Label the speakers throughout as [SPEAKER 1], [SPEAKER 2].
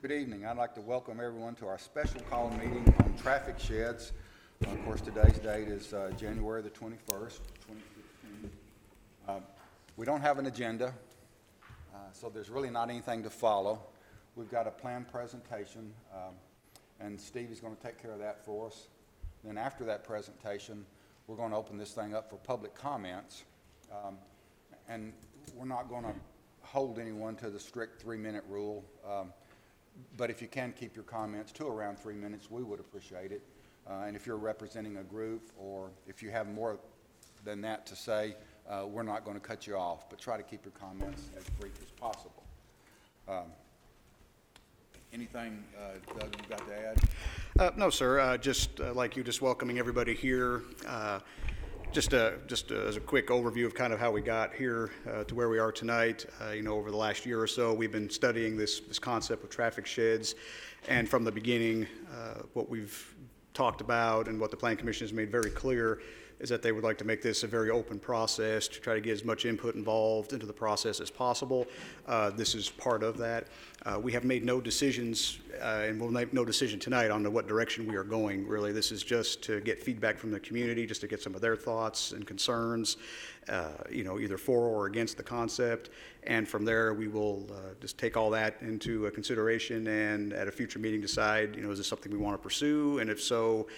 [SPEAKER 1] Good evening. I'd like to welcome everyone to our special call meeting on traffic sheds. Of course, today's date is January the 21st, 2015. We don't have an agenda, so there's really not anything to follow. We've got a planned presentation, and Steve is going to take care of that for us. Then after that presentation, we're going to open this thing up for public comments, and we're not going to hold anyone to the strict 3-minute rule, but if you can keep your comments to around 3 minutes, we would appreciate it. And if you're representing a group, or if you have more than that to say, we're not going to cut you off, but try to keep your comments as brief as possible. Anything, Doug, you've got to add?
[SPEAKER 2] No, sir. Just like you, just welcoming everybody here. Just as a quick overview of kind of how we got here to where we are tonight. Over the last year or so, we've been studying this concept of traffic sheds, and from the beginning, what we've talked about and what the Planning Commission has made very clear is that they would like to make this a very open process to try to get as much input involved into the process as possible. This is part of that. We have made no decisions, and we'll make no decision tonight on what direction we are going, really. This is just to get feedback from the community, just to get some of their thoughts and concerns, either for or against the concept. And from there, we will just take all that into consideration and at a future meeting decide, is this something we want to pursue? And if so,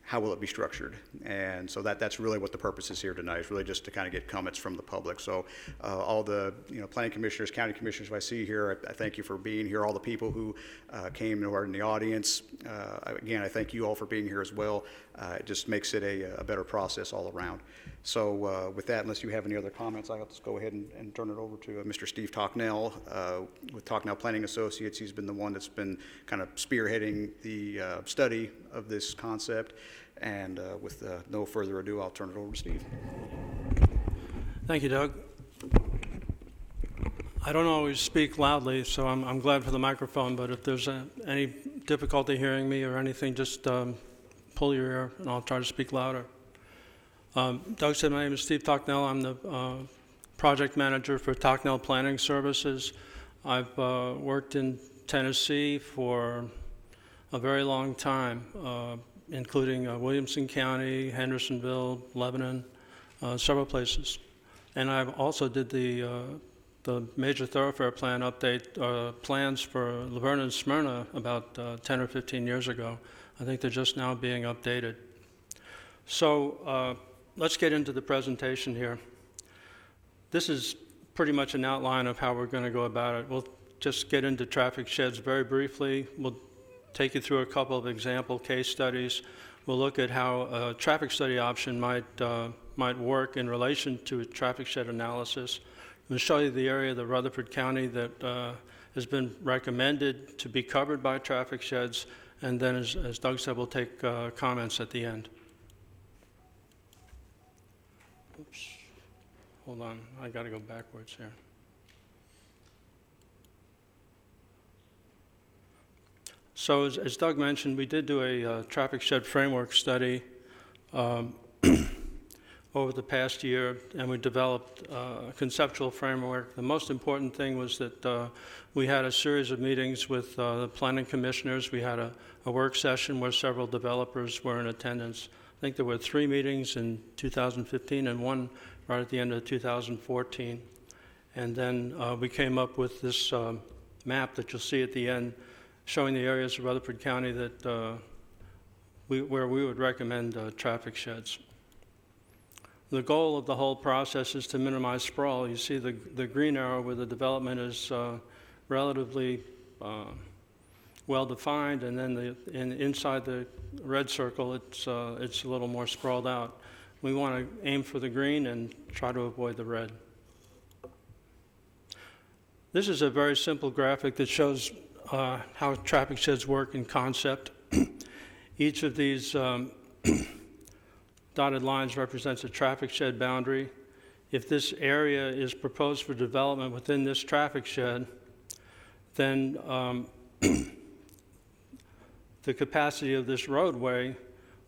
[SPEAKER 2] how will it be structured? And so that's really what the purpose is here tonight, is really just to kind of get comments from the public. So all the planning commissioners, county commissioners who I see here, I thank you for being here. All the people who came and are in the audience, again, I thank you all for being here as well. It just makes it a better process all around. So with that, unless you have any other comments, I'll just go ahead and turn it over to Mr. Steve Tocknell with Tocknell Planning Associates. He's been the one that's been kind of spearheading the study of this concept. And with no further ado, I'll turn it over to Steve.
[SPEAKER 3] Thank you, Doug. I don't always speak loudly, so I'm glad for the microphone, but if there's any difficulty hearing me or anything, just pull your ear and I'll try to speak louder. Doug said my name is Steve Tocknell. I'm the project manager for Tocknell Planning Services. I've worked in Tennessee for a very long time, including Williamson County, Hendersonville, Lebanon, several places. And I also did the major thoroughfare plan update plans for Laverne and Smyrna about 10 or 15 years ago. I think they're just now being updated. So let's get into the presentation here. This is pretty much an outline of how we're going to go about it. We'll just get into traffic sheds very briefly. We'll take you through a couple of example case studies. We'll look at how a traffic study option might work in relation to a traffic shed analysis. We'll show you the area of the Rutherford County that has been recommended to be covered by traffic sheds, and then as Doug said, we'll take comments at the end. Oops, hold on, I gotta go backwards here. So as Doug mentioned, we did do a traffic shed framework study over the past year, and we developed a conceptual framework. The most important thing was that we had a series of meetings with the planning commissioners. We had a work session where several developers were in attendance. I think there were 3 meetings in 2015 and 1 right at the end of 2014. And then we came up with this map that you'll see at the end, showing the areas of Rutherford County that where we would recommend traffic sheds. The goal of the whole process is to minimize sprawl. You see the green arrow where the development is relatively well defined, and then inside the red circle, it's a little more sprawled out. We want to aim for the green and try to avoid the red. This is a very simple graphic that shows how traffic sheds work in concept. Each of these dotted lines represents a traffic shed boundary. If this area is proposed for development within this traffic shed, then the capacity of this roadway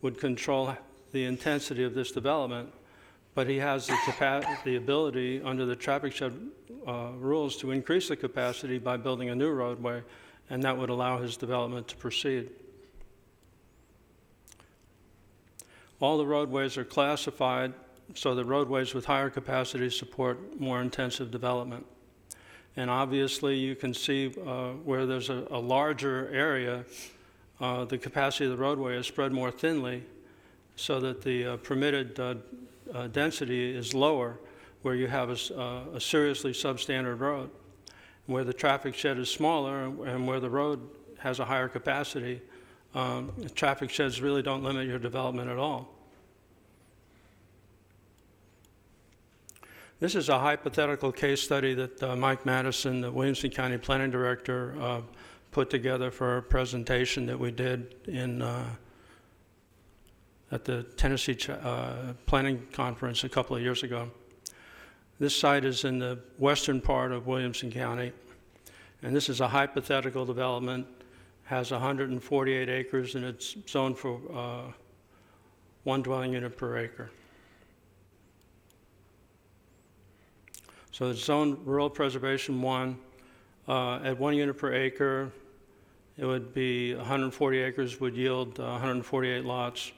[SPEAKER 3] would control the intensity of this development, but he has the ability under the traffic shed rules to increase the capacity by building a new roadway and that would allow his development to proceed. All the roadways are classified so that roadways with higher capacity support more intensive development. And obviously, you can see where there's a larger area, the capacity of the roadway is spread more thinly so that the permitted density is lower, where you have a seriously substandard road. Where the traffic shed is smaller and where the road has a higher capacity, traffic sheds really don't limit your development at all. This is a hypothetical case study that Mike Madison, the Williamson County Planning Director, put together for a presentation that we did at the Tennessee Planning Conference a couple of years ago. This site is in the western part of Williamson County, and this is a hypothetical development, has 148 acres, and it's zoned for 1 dwelling unit per acre. So it's zoned Rural Preservation 1. At 1 unit per acre, it would be 140 acres would yield 148 lots.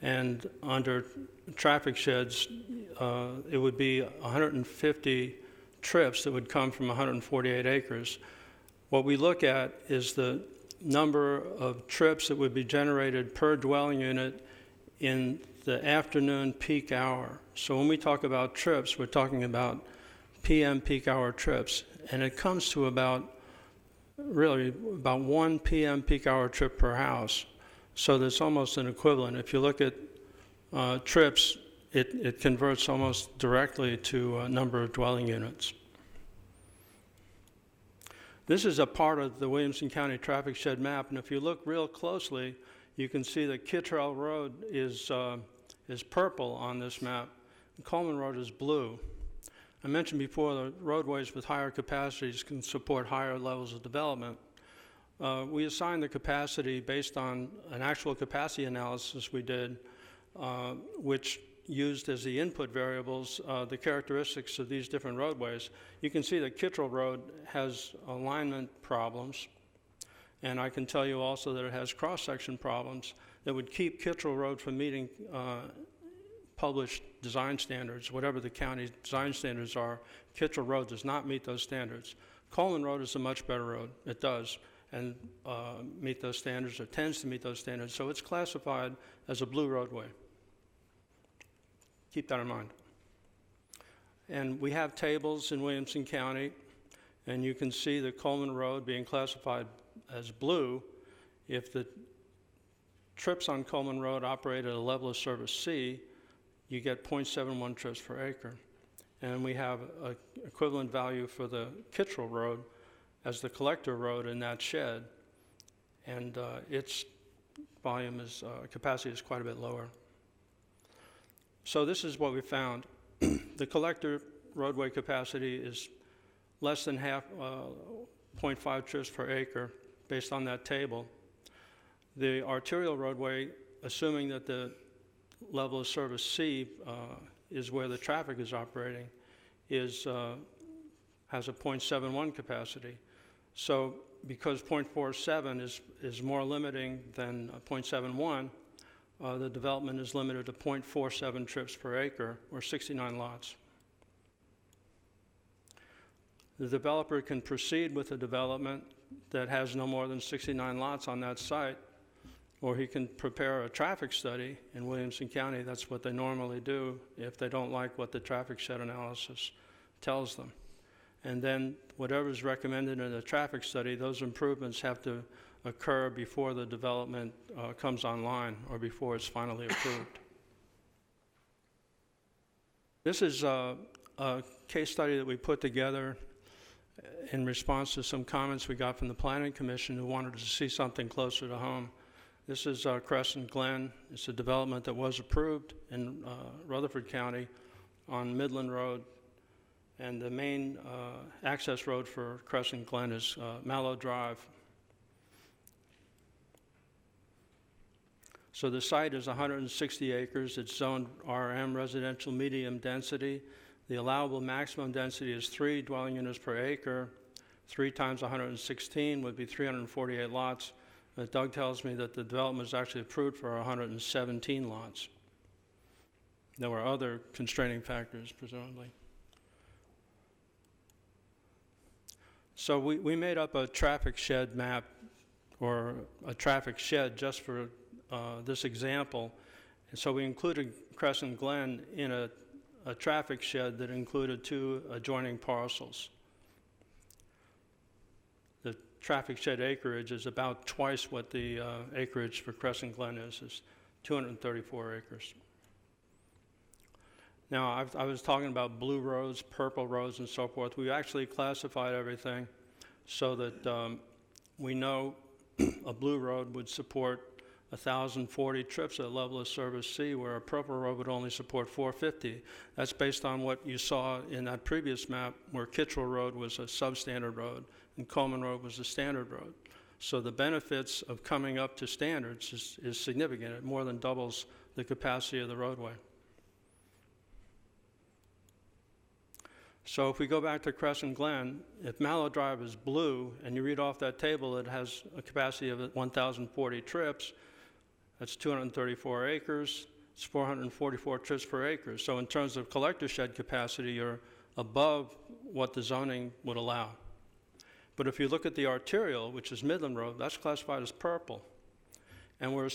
[SPEAKER 3] And under traffic sheds, it would be 150 trips that would come from 148 acres. What we look at is the number of trips that would be generated per dwelling unit in the afternoon peak hour. So when we talk about trips, we're talking about PM peak hour trips, and it comes to about 1 PM peak hour trip per house. So there's almost an equivalent. If you look at trips, it converts almost directly to a number of dwelling units. This is a part of the Williamson County traffic shed map, and if you look real closely, you can see that Kittrell Road is purple on this map, and Coleman Road is blue. I mentioned before that roadways with higher capacities can support higher levels of development. We assigned the capacity based on an actual capacity analysis we did, which used as the input variables the characteristics of these different roadways. You can see that Kittrell Road has alignment problems, and I can tell you also that it has cross-section problems that would keep Kittrell Road from meeting published design standards. Whatever the county design standards are, Kittrell Road does not meet those standards. Coleman Road is a much better road. It does, and meet those standards, or tends to meet those standards, so it's classified as a blue roadway. Keep that in mind. And we have tables in Williamson County, and you can see the Coleman Road being classified as blue if the trips on Coleman Road operate at a level of service C. You get 0.71 trips per acre. And we have an equivalent value for the Kittrell Road as the collector road in that shed, and its volume is, capacity is quite a bit lower. So this is what we found. The collector roadway capacity is less than half, 0.5 trips per acre based on that table. The arterial roadway, assuming that the level of service C is where the traffic is operating, has a 0.71 capacity. So because 0.47 is more limiting than 0.71, the development is limited to 0.47 trips per acre, or 69 lots. The developer can proceed with a development that has no more than 69 lots on that site, or he can prepare a traffic study in Williamson County. That's what they normally do if they don't like what the traffic shed analysis tells them. And then whatever is recommended in the traffic study, those improvements have to occur before the development comes online or before it's finally approved. This is a case study that we put together in response to some comments we got from the Planning Commission, who wanted to see something closer to home. This is Crescent Glen. It's a development that was approved in Rutherford County on Midland Road, and the main access road for Crescent Glen is Mallow Drive. So the site is 160 acres. It's zoned RM, residential medium density. The allowable maximum density is 3 dwelling units per acre. 3 times 116 would be 348 lots. Doug tells me that the development is actually approved for 117 lots. There were other constraining factors, presumably. So we made up a traffic shed map, or a traffic shed, just for this example. And so we included Crescent Glen in a traffic shed that included 2 adjoining parcels. The traffic shed acreage is about twice what the acreage for Crescent Glen is 234 acres. Now, I was talking about blue roads, purple roads, and so forth. We actually classified everything so that we know a blue road would support 1,040 trips at level of service C, where a purple road would only support 450. That's based on what you saw in that previous map, where Kittrell Road was a substandard road and Coleman Road was a standard road. So the benefits of coming up to standards is significant. It more than doubles the capacity of the roadway. So if we go back to Crescent Glen, if Mallow Drive is blue, and you read off that table, it has a capacity of 1,040 trips. That's 234 acres. It's 444 trips per acre. So in terms of collector shed capacity, you're above what the zoning would allow. But if you look at the arterial, which is Midland Road, that's classified as purple. And we're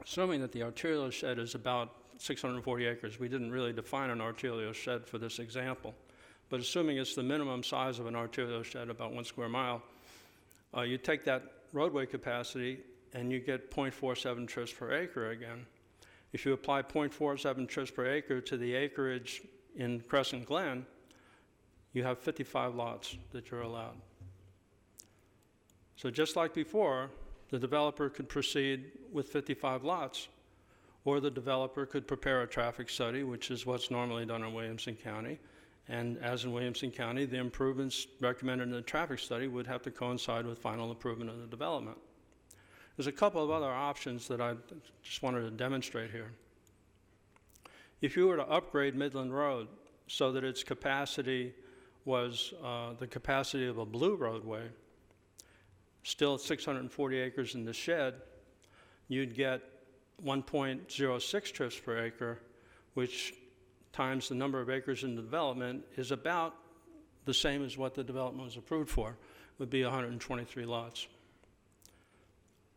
[SPEAKER 3] assuming that the arterial shed is about 640 acres. We didn't really define an arterial shed for this example. But assuming it's the minimum size of an arterial shed, about 1 square mile, you take that roadway capacity and you get 0.47 trips per acre again. If you apply 0.47 trips per acre to the acreage in Crescent Glen, you have 55 lots that you're allowed. So just like before, the developer could proceed with 55 lots, or the developer could prepare a traffic study, which is what's normally done in Williamson County. And as in Williamson County, the improvements recommended in the traffic study would have to coincide with final improvement of the development. There's a couple of other options that I just wanted to demonstrate here. If you were to upgrade Midland Road so that its capacity was the capacity of a blue roadway, still 640 acres in the shed, you'd get 1.06 trips per acre, which times the number of acres in the development is about the same as what the development was approved for, would be 123 lots.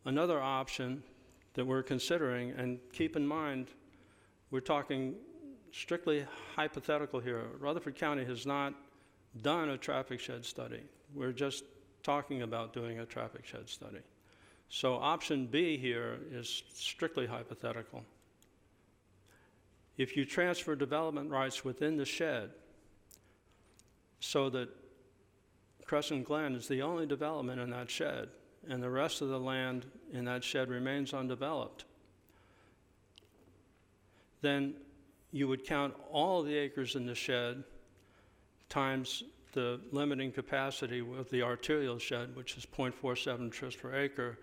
[SPEAKER 3] Another option that we're considering, and keep in mind, we're talking strictly hypothetical here. Rutherford County has not done a traffic shed study. We're just talking about doing a traffic shed study. So option B here is strictly hypothetical. If you transfer development rights within the shed so that Crescent Glen is the only development in that shed, and the rest of the land in that shed remains undeveloped, then you would count all of the acres in the shed times the limiting capacity of the arterial shed, which is 0.47 trips per acre,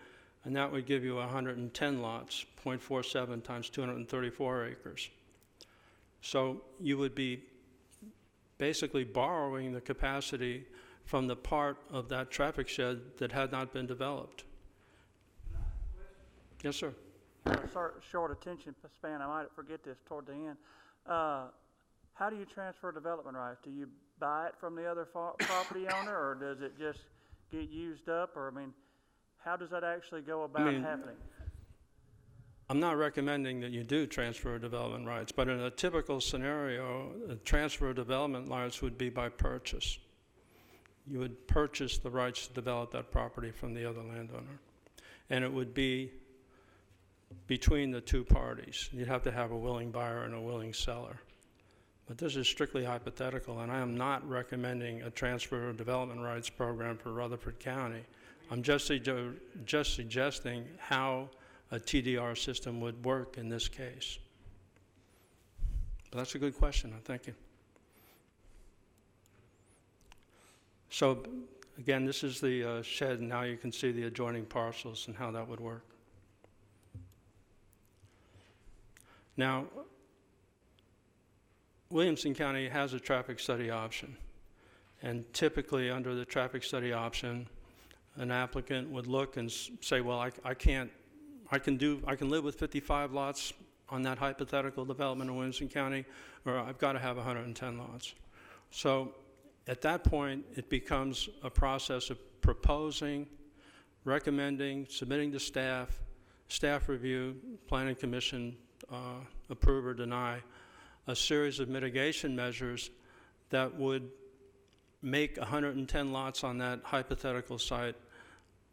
[SPEAKER 3] and that would give you 110 lots, 0.47 times 234 acres. So you would be basically borrowing the capacity from the part of that traffic shed that had not been developed. Yes, sir.
[SPEAKER 4] Short attention span, I might forget this toward the end. How do you transfer development rights? Do you buy it from the other property owner, or does it just get used up? Or, I mean, how does that actually go about happening?
[SPEAKER 3] I'm not recommending that you do transfer development rights, but in a typical scenario, a transfer of development rights would be by purchase. You would purchase the rights to develop that property from the other landowner. And it would be between the two parties. You'd have to have a willing buyer and a willing seller. But this is strictly hypothetical, and I am not recommending a transfer of development rights program for Rutherford County. I'm just suggesting how a TDR system would work in this case. But that's a good question, thank you. So again, this is the shed, and now you can see the adjoining parcels and how that would work. Now, Williamson County has a traffic study option, And typically, under the traffic study option, an applicant would look and say, well, I can live with 55 lots on that hypothetical development in Williamson County, or I've got to have 110 lots. So at that point, it becomes a process of proposing, recommending, submitting to staff review, planning commission approve or deny, a series of mitigation measures that would make 110 lots on that hypothetical site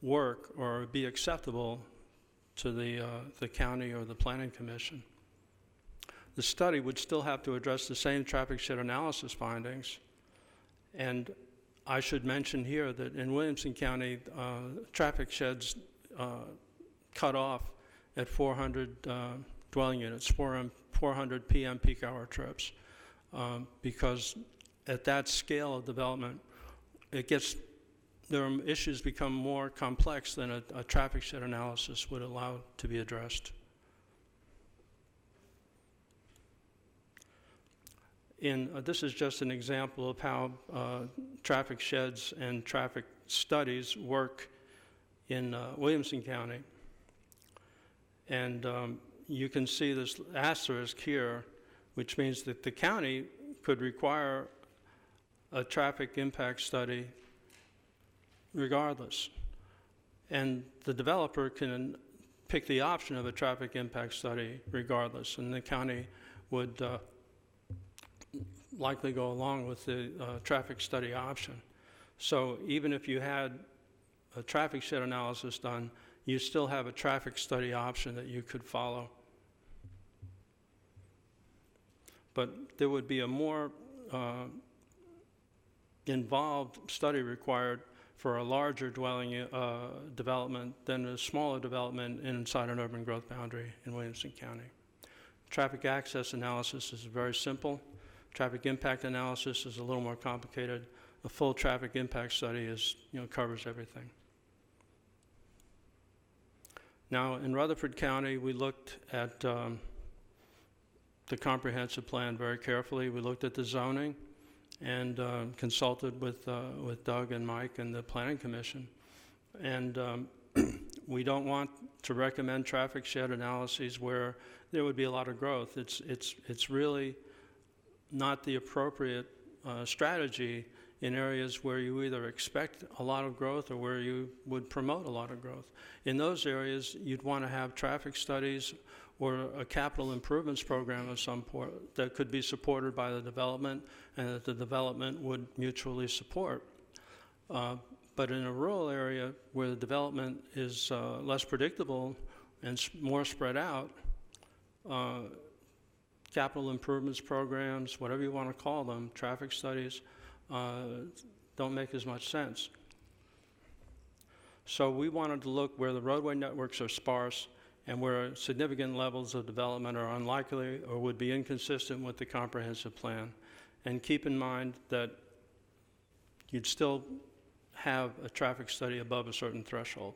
[SPEAKER 3] work or be acceptable to the county or the planning commission. The study would still have to address the same traffic shed analysis findings. And I should mention here that in Williamson County, traffic sheds cut off at 400 dwelling units, 400 PM peak hour trips, because at that scale of development, issues become more complex than a traffic shed analysis would allow to be addressed. This is just an example of how traffic sheds and traffic studies work in Williamson County. And you can see this asterisk here, which means that the county could require a traffic impact study regardless. And the developer can pick the option of a traffic impact study regardless, and the county would likely go along with the traffic study option. So even if you had a traffic shed analysis done, you still have a traffic study option that you could follow. But there would be a more involved study required for a larger dwelling development than a smaller development inside an urban growth boundary in Williamson County. Traffic access analysis is very simple. Traffic impact analysis is a little more complicated. A full traffic impact study covers everything. Now, in Rutherford County, we looked at the comprehensive plan very carefully. We looked at the zoning and consulted with Doug and Mike and the Planning Commission. And we don't want to recommend traffic shed analyses where there would be a lot of growth. It's really not the appropriate strategy in areas where you either expect a lot of growth or where you would promote a lot of growth. In those areas, you'd want to have traffic studies or a capital improvements program of some sort that could be supported by the development and that the development would mutually support. But in a rural area where the development is less predictable and more spread out, capital improvements programs, whatever you want to call them, traffic studies, don't make as much sense. So we wanted to look where the roadway networks are sparse and where significant levels of development are unlikely or would be inconsistent with the comprehensive plan. And keep in mind that you'd still have a traffic study above a certain threshold.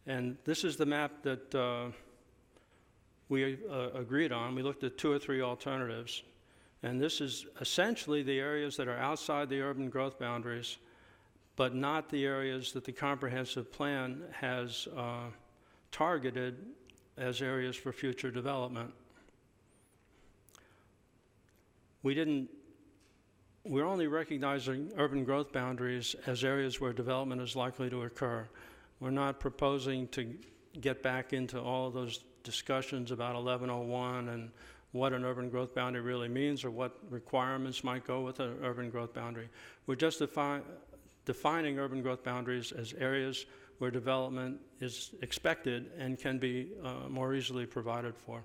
[SPEAKER 3] And this is the map that we agreed on. We looked at 2 or 3 alternatives. And this is essentially the areas that are outside the urban growth boundaries, but not the areas that the comprehensive plan has targeted as areas for future development. We're only recognizing urban growth boundaries as areas where development is likely to occur. We're not proposing to get back into all of those discussions about 1101 and what an urban growth boundary really means or what requirements might go with an urban growth boundary. We're just defining urban growth boundaries as areas where development is expected and can be more easily provided for.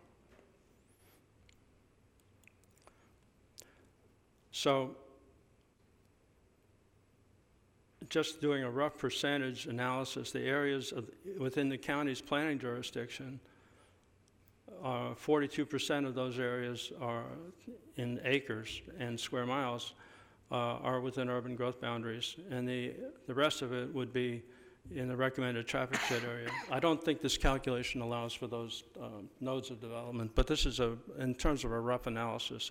[SPEAKER 3] So just doing a rough percentage analysis, the areas within the county's planning jurisdiction, 42% of those areas are in acres and square miles are within urban growth boundaries, and the rest of it would be in the recommended traffic shed area. I don't think this calculation allows for those nodes of development, but this is in terms of a rough analysis,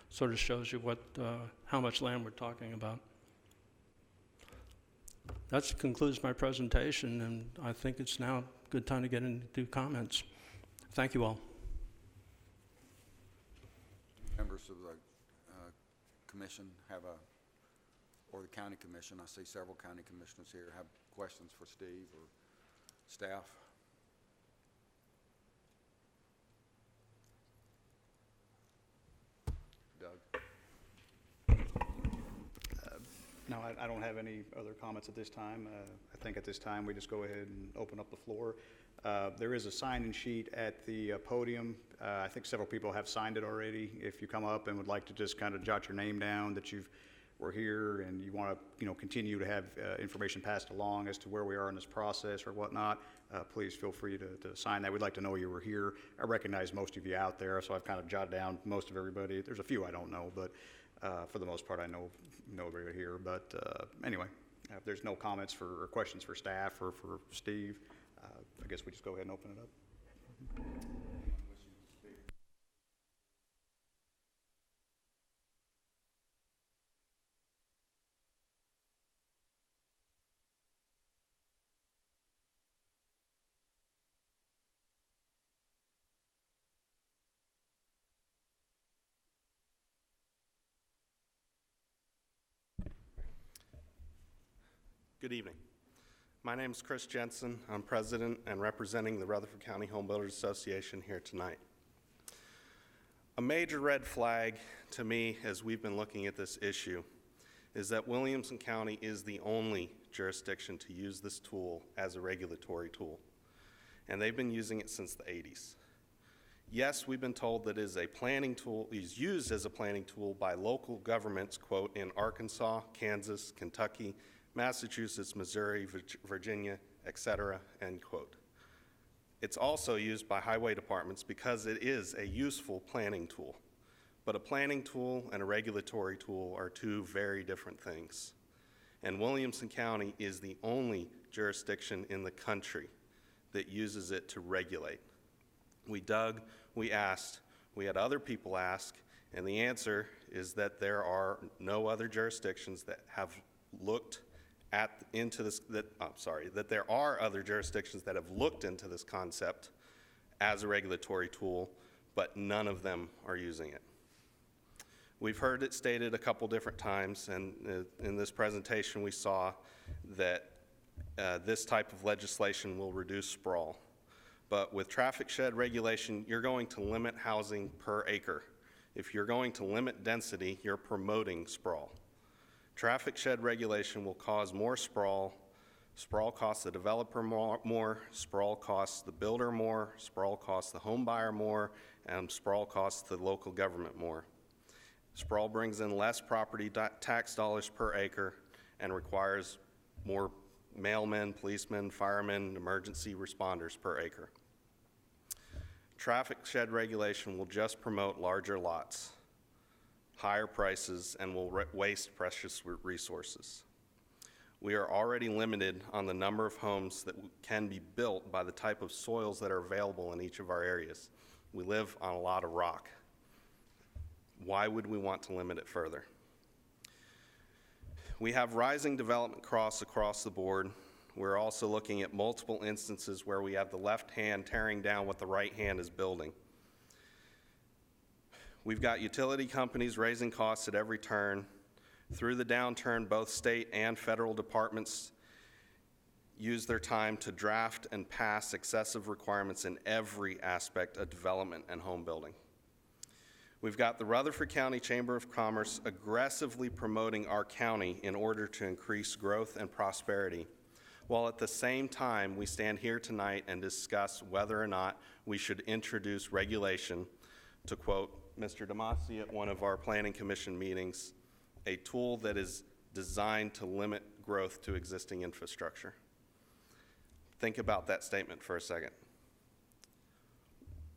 [SPEAKER 3] sort of shows you how much land we're talking about. That concludes my presentation, and I think it's now a good time to get into comments. Thank you all.
[SPEAKER 1] Members of the commission or the county commission, I see several county commissioners here, have questions for Steve or staff? Doug?
[SPEAKER 2] No, I don't have any other comments at this time. I think at this time, we just go ahead and open up the floor. There is a sign-in sheet at the podium. I think several people have signed it already. If you come up and would like to just kind of jot your name down that were here and you want to, continue to have information passed along as to where we are in this process or whatnot, please feel free to sign that. We'd like to know you were here. I recognize most of you out there, so I've kind of jotted down most of everybody. There's a few I don't know, but for the most part, I know everybody here. But anyway, if there's no comments or questions for staff or for Steve, I guess we just go ahead and open it up.
[SPEAKER 5] Good evening. My name is Chris Jensen. I'm president and representing the Rutherford County Home Builders Association here tonight. A major red flag to me as we've been looking at this issue is that Williamson County is the only jurisdiction to use this tool as a regulatory tool, and they've been using it since the 80s. Yes, we've been told that it is a planning tool, is used as a planning tool by local governments, quote, in Arkansas, Kansas, Kentucky, Massachusetts, Missouri, Virginia, etc., end quote. It's also used by highway departments because it is a useful planning tool. But a planning tool and a regulatory tool are two very different things. And Williamson County is the only jurisdiction in the country that uses it to regulate. We dug, we asked, we had other people ask, and the answer is that there are no other jurisdictions that have looked that there are other jurisdictions that have looked into this concept as a regulatory tool, but none of them are using it. We've heard it stated a couple different times, and in this presentation we saw that this type of legislation will reduce sprawl. But with traffic shed regulation, you're going to limit housing per acre. If you're going to limit density, you're promoting sprawl. Traffic shed regulation will cause more sprawl. Sprawl costs the developer more, sprawl costs the builder more, sprawl costs the home buyer more, and sprawl costs the local government more. Sprawl brings in less property tax dollars per acre and requires more mailmen, policemen, firemen, emergency responders per acre. Traffic shed regulation will just promote larger lots, higher prices, and will waste precious resources. We are already limited on the number of homes that can be built by the type of soils that are available in each of our areas. We live on a lot of rock. Why would we want to limit it further? We have rising development costs across the board. We're also looking at multiple instances where we have the left hand tearing down what the right hand is building. We've got utility companies raising costs at every turn. Through the downturn, both state and federal departments use their time to draft and pass excessive requirements in every aspect of development and home building. We've got the Rutherford County Chamber of Commerce aggressively promoting our county in order to increase growth and prosperity, while at the same time we stand here tonight and discuss whether or not we should introduce regulation, to quote Mr. Damasi at one of our Planning Commission meetings, a tool that is designed to limit growth to existing infrastructure. Think about that statement for a second.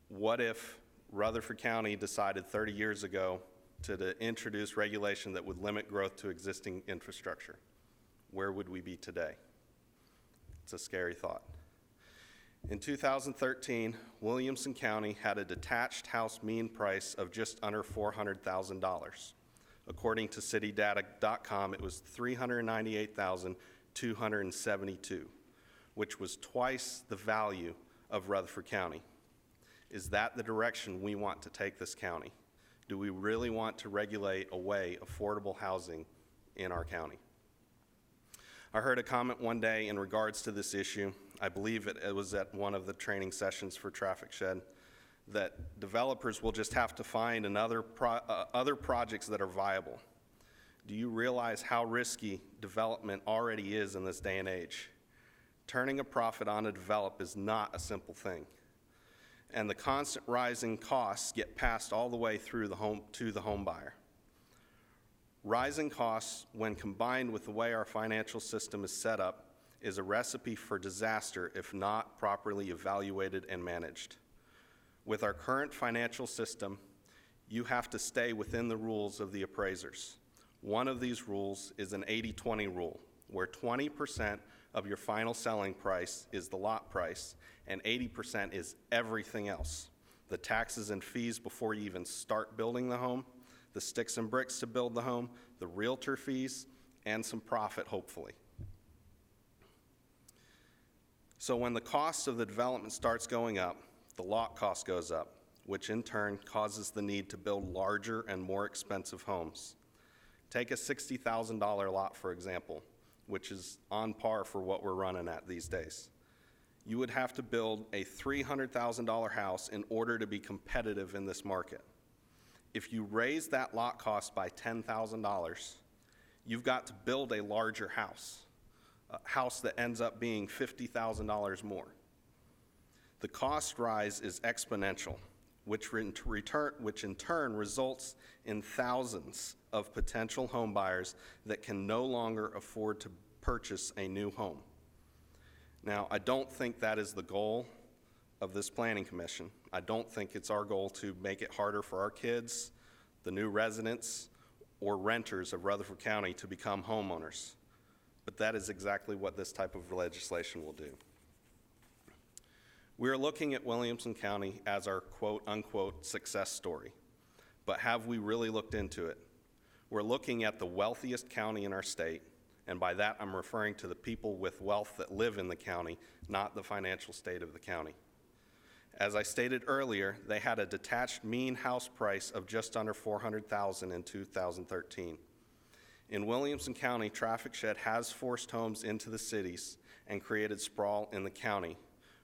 [SPEAKER 5] What if Rutherford County decided 30 years ago to introduce regulation that would limit growth to existing infrastructure? Where would we be today? It's a scary thought. In 2013, Williamson County had a detached house mean price of just under $400,000. According to citydata.com, it was $398,272, which was twice the value of Rutherford County. Is that the direction we want to take this county? Do we really want to regulate away affordable housing in our county? I heard a comment one day in regards to this issue. I believe it was at one of the training sessions for Traffic Shed, that developers will just have to find other projects that are viable. Do you realize how risky development already is in this day and age? Turning a profit on a develop is not a simple thing. And the constant rising costs get passed all the way through to the home buyer. Rising costs, when combined with the way our financial system is set up, is a recipe for disaster if not properly evaluated and managed. With our current financial system, you have to stay within the rules of the appraisers. One of these rules is an 80-20 rule, where 20% of your final selling price is the lot price, and 80% is everything else. The taxes and fees before you even start building the home, the sticks and bricks to build the home, the realtor fees, and some profit, hopefully. So when the cost of the development starts going up, the lot cost goes up, which in turn causes the need to build larger and more expensive homes. Take a $60,000 lot, for example, which is on par for what we're running at these days. You would have to build a $300,000 house in order to be competitive in this market. If you raise that lot cost by $10,000, you've got to build a larger house, a house that ends up being $50,000 more. The cost rise is exponential, which in turn results in thousands of potential home buyers that can no longer afford to purchase a new home. Now, I don't think that is the goal of this Planning Commission. I don't think it's our goal to make it harder for our kids, the new residents, or renters of Rutherford County to become homeowners. But that is exactly what this type of legislation will do. We are looking at Williamson County as our quote-unquote success story. But have we really looked into it? We're looking at the wealthiest county in our state, and by that I'm referring to the people with wealth that live in the county, not the financial state of the county. As I stated earlier, they had a detached mean house price of just under $400,000 in 2013. In Williamson County, Traffic Shed has forced homes into the cities and created sprawl in the county,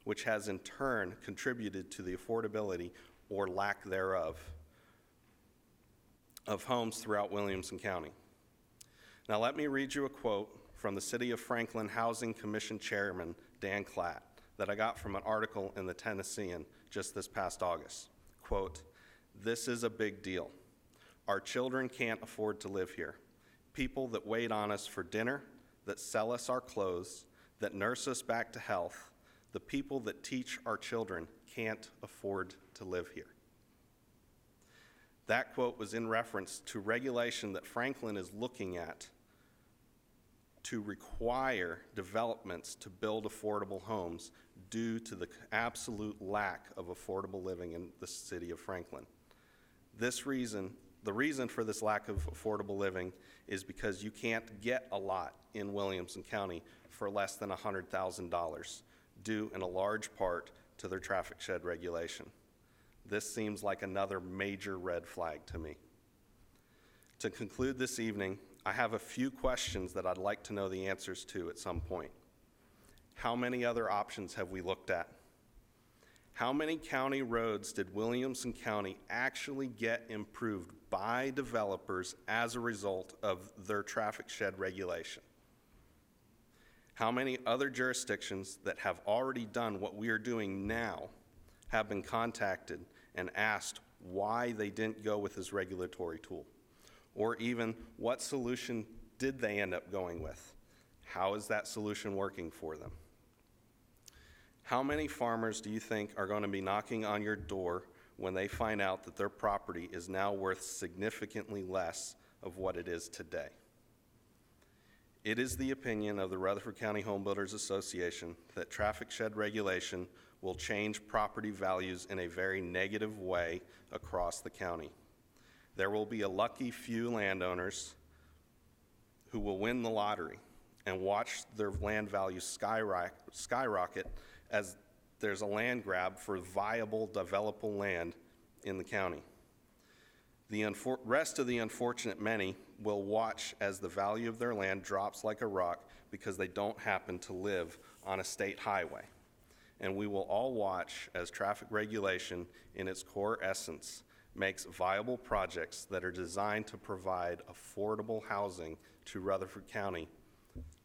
[SPEAKER 5] which has in turn contributed to the affordability or lack thereof of homes throughout Williamson County. Now let me read you a quote from the City of Franklin Housing Commission Chairman, Dan Klatt, that I got from an article in the Tennessean just this past August. Quote, "This is a big deal. Our children can't afford to live here. People that wait on us for dinner, that sell us our clothes, that nurse us back to health, the people that teach our children can't afford to live here." That quote was in reference to regulation that Franklin is looking at to require developments to build affordable homes due to the absolute lack of affordable living in the city of Franklin. The reason for this lack of affordable living is because you can't get a lot in Williamson County for less than $100,000, due in a large part to their Traffic Shed regulation. This seems like another major red flag to me. To conclude this evening, I have a few questions that I'd like to know the answers to at some point. How many other options have we looked at? How many county roads did Williamson County actually get improved by developers as a result of their Traffic Shed regulation? How many other jurisdictions that have already done what we are doing now have been contacted and asked why they didn't go with this regulatory tool? Or even, what solution did they end up going with? How is that solution working for them? How many farmers do you think are going to be knocking on your door when they find out that their property is now worth significantly less of what it is today? It is the opinion of the Rutherford County Home Builders Association that Traffic Shed regulation will change property values in a very negative way across the county. There will be a lucky few landowners who will win the lottery and watch their land values skyrocket as there's a land grab for viable, developable land in the county. The rest of the unfortunate many will watch as the value of their land drops like a rock because they don't happen to live on a state highway. And we will all watch as traffic regulation in its core essence makes viable projects that are designed to provide affordable housing to Rutherford County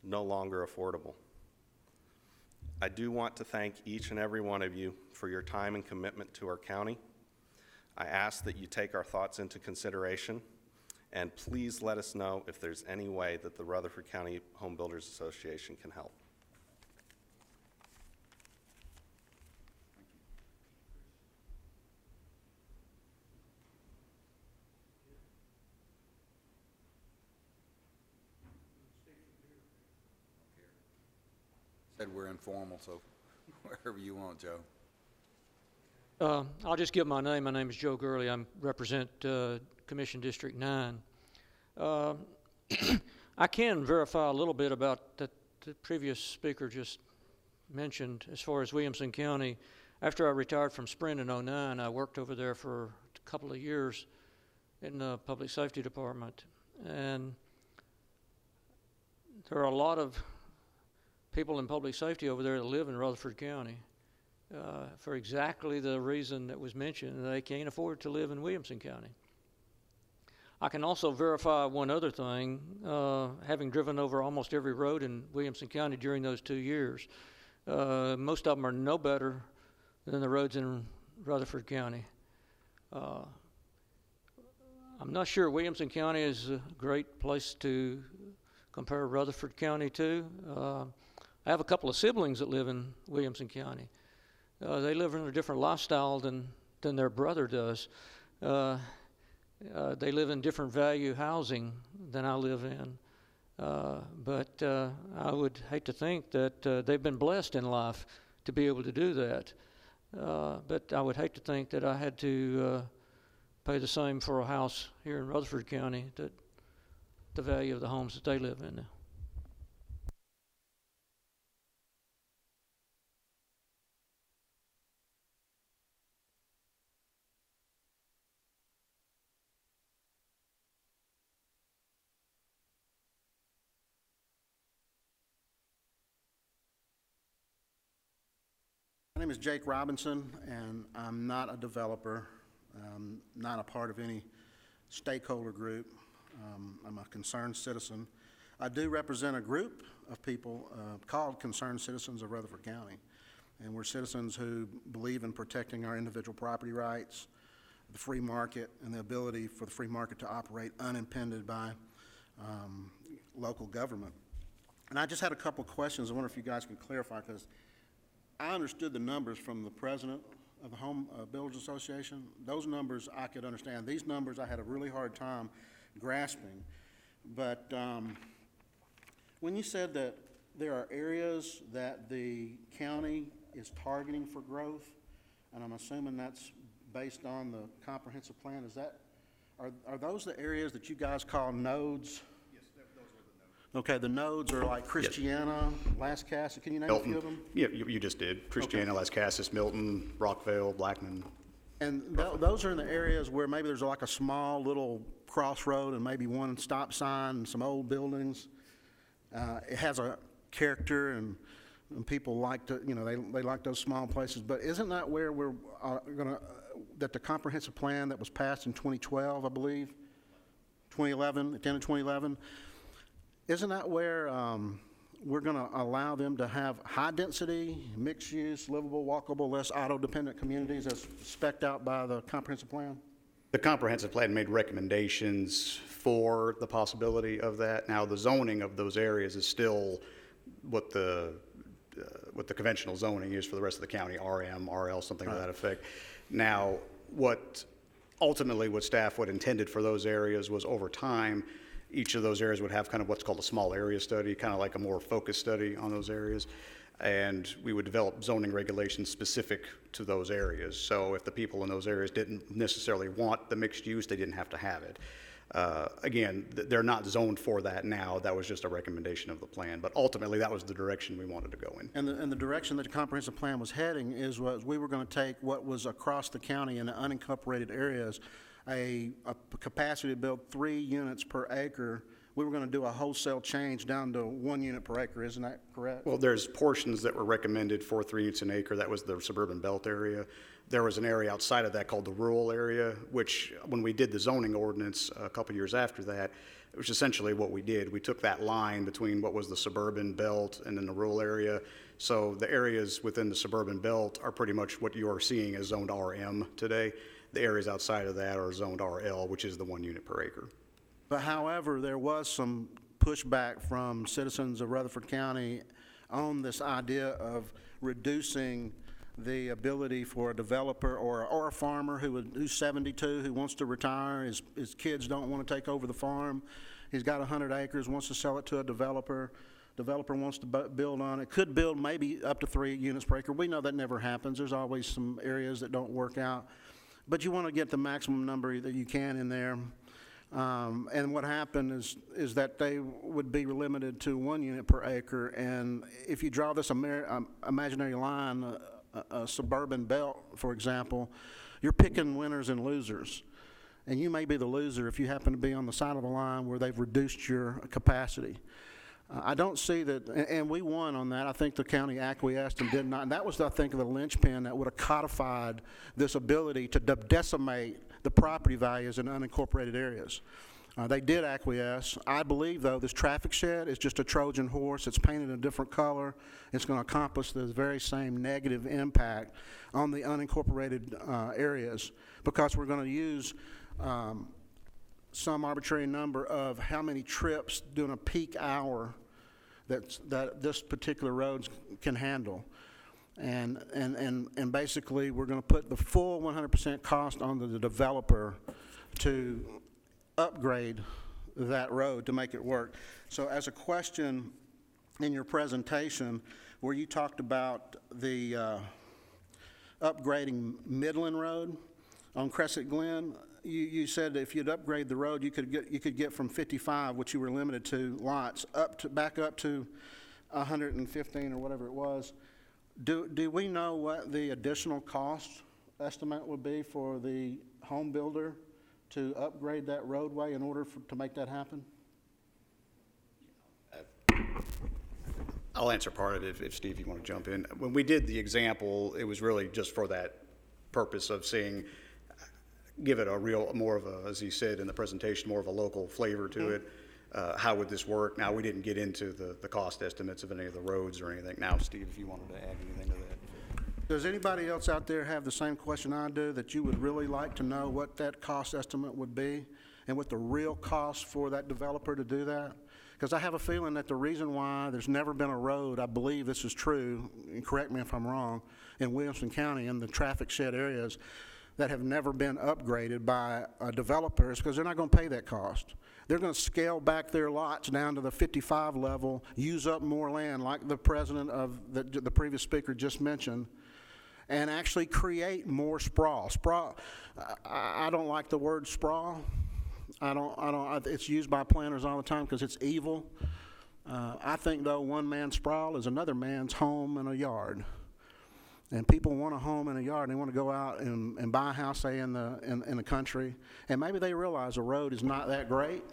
[SPEAKER 5] no longer affordable. I do want to thank each and every one of you for your time and commitment to our county. I ask that you take our thoughts into consideration, and please let us know if there's any way that the Rutherford County Home Builders Association can help.
[SPEAKER 1] Said we're informal, so wherever you want, Joe.
[SPEAKER 6] I'll just give my name. My name is Joe Gurley. I represent Commission District 9. I can verify a little bit about that the previous speaker just mentioned as far as Williamson County. After I retired from Sprint in '09, I worked over there for a couple of years in the public safety department. And there are a lot of people in public safety over there that live in Rutherford County for exactly the reason that was mentioned. They can't afford to live in Williamson County. I can also verify one other thing, having driven over almost every road in Williamson County during those 2 years. Most of them are no better than the roads in Rutherford County. I'm not sure Williamson County is a great place to compare Rutherford County to. I have a couple of siblings that live in Williamson County. They live in a different lifestyle than their brother does. They live in different value housing than I live in. But I would hate to think that they've been blessed in life to be able to do that. But I would hate to think that I had to pay the same for a house here in Rutherford County, that the value of the homes that they live in.
[SPEAKER 7] My name is Jake Robinson, and I'm not a developer, not a part of any stakeholder group. I'm a concerned citizen. I do represent a group of people called Concerned Citizens of Rutherford County, and we're citizens who believe in protecting our individual property rights, the free market, and the ability for the free market to operate unimpeded by local government. And I just had a couple questions. I wonder if you guys can clarify, because I understood the numbers from the president of the Home Builders Association. Those numbers I could understand. These numbers I had a really hard time grasping. But when you said that there are areas that the county is targeting for growth, and I'm assuming that's based on the comprehensive plan, is that, are those the areas that you guys call nodes? Okay, the nodes are like Christiana, Lascassas. Can you name
[SPEAKER 2] Milton.
[SPEAKER 7] a few of them?
[SPEAKER 2] Yeah, you just did. Christiana, Lascassas, Milton, Rockville, Blackman.
[SPEAKER 7] And those are in the areas where maybe there's like a small little crossroad and maybe one stop sign and some old buildings. It has a character, and people like to, you know, they like those small places. But isn't that where we're that the comprehensive plan that was passed in 2012, I believe, 2011, at the end of 2011, isn't that where we're going to allow them to have high-density, mixed-use, livable, walkable, less auto-dependent communities as spec'd out by the comprehensive plan?
[SPEAKER 2] The comprehensive plan made recommendations for the possibility of that. Now, the zoning of those areas is still what the conventional zoning is for the rest of the county, RM, RL, something to that effect. Now, what staff would intended for those areas was over time, each of those areas would have kind of what's called a small area study, kind of like a more focused study on those areas. and we would develop zoning regulations specific to those areas. So if the people in those areas didn't necessarily want the mixed use, they didn't have to have it. Again, they're not zoned for that now. That was just a recommendation of the plan. But ultimately, that was the direction we wanted to go in.
[SPEAKER 7] And the direction that the comprehensive plan was heading was we were going to take what was across the county in the unincorporated areas, a capacity to build 3 units per acre. We were going to do a wholesale change down to 1 unit per acre. Isn't that correct?
[SPEAKER 2] Well, there's portions that were recommended for 3 units an acre. That was the suburban belt area. There was an area outside of that called the rural area, which when we did the zoning ordinance a couple years after that, it was essentially what we did. We took that line between what was the suburban belt and then the rural area. So the areas within the suburban belt are pretty much what you are seeing as zoned RM today. The areas outside of that are zoned RL, which is the 1 unit per acre.
[SPEAKER 7] But however, there was some pushback from citizens of Rutherford County on this idea of reducing the ability for a developer or a farmer who's 72, who wants to retire, his kids don't want to take over the farm, he's got 100 acres, wants to sell it to a developer wants to build on it, could build maybe up to 3 units per acre. We know that never happens. There's always some areas that don't work out. But you want to get the maximum number that you can in there. And what happened is that they would be limited to 1 unit per acre. And if you draw this imaginary line, a suburban belt, for example, you're picking winners and losers. And you may be the loser if you happen to be on the side of the line where they've reduced your capacity. I don't see that, and we won on that. I think the county acquiesced and did not. And that was, I think, the linchpin that would have codified this ability to decimate the property values in unincorporated areas. They did acquiesce. I believe, though, this traffic shed is just a Trojan horse. It's painted a different color. It's going to accomplish the very same negative impact on the unincorporated areas, because we're going to use some arbitrary number of how many trips during a peak hour that this particular road can handle. And basically, we're going to put the full 100% cost on the developer to upgrade that road to make it work. So as a question in your presentation, where you talked about the upgrading Midland Road on Crescent Glen, you said if you'd upgrade the road, you could get from 55, which you were limited to lots, back up to 115 or whatever it was. Do we know what the additional cost estimate would be for the home builder to upgrade that roadway in order to make that happen?
[SPEAKER 2] I'll answer part of it if Steve, you want to jump in. When we did the example, it was really just for that purpose of seeing, give it a real, more of a, as he said in the presentation, more of a local flavor to it. How would this work? Now, we didn't get into the cost estimates of any of the roads or anything. Now, Steve, if you wanted to add anything to that.
[SPEAKER 7] Does anybody else out there have the same question I do, that you would really like to know what that cost estimate would be and what the real cost for that developer to do that? Because I have a feeling that the reason why there's never been a road, I believe this is true, and correct me if I'm wrong, in Williamson County in the traffic shed areas that have never been upgraded by developers, because they're not going to pay that cost. They're going to scale back their lots down to the 55 level, use up more land like the president of the previous speaker just mentioned, and actually create more sprawl. I don't like the word sprawl. It's used by planners all the time because it's evil. I think, though, one man's sprawl is another man's home and a yard. And people want a home and a yard, and they want to go out and buy a house, say, in the country. And maybe they realize a road is not that great,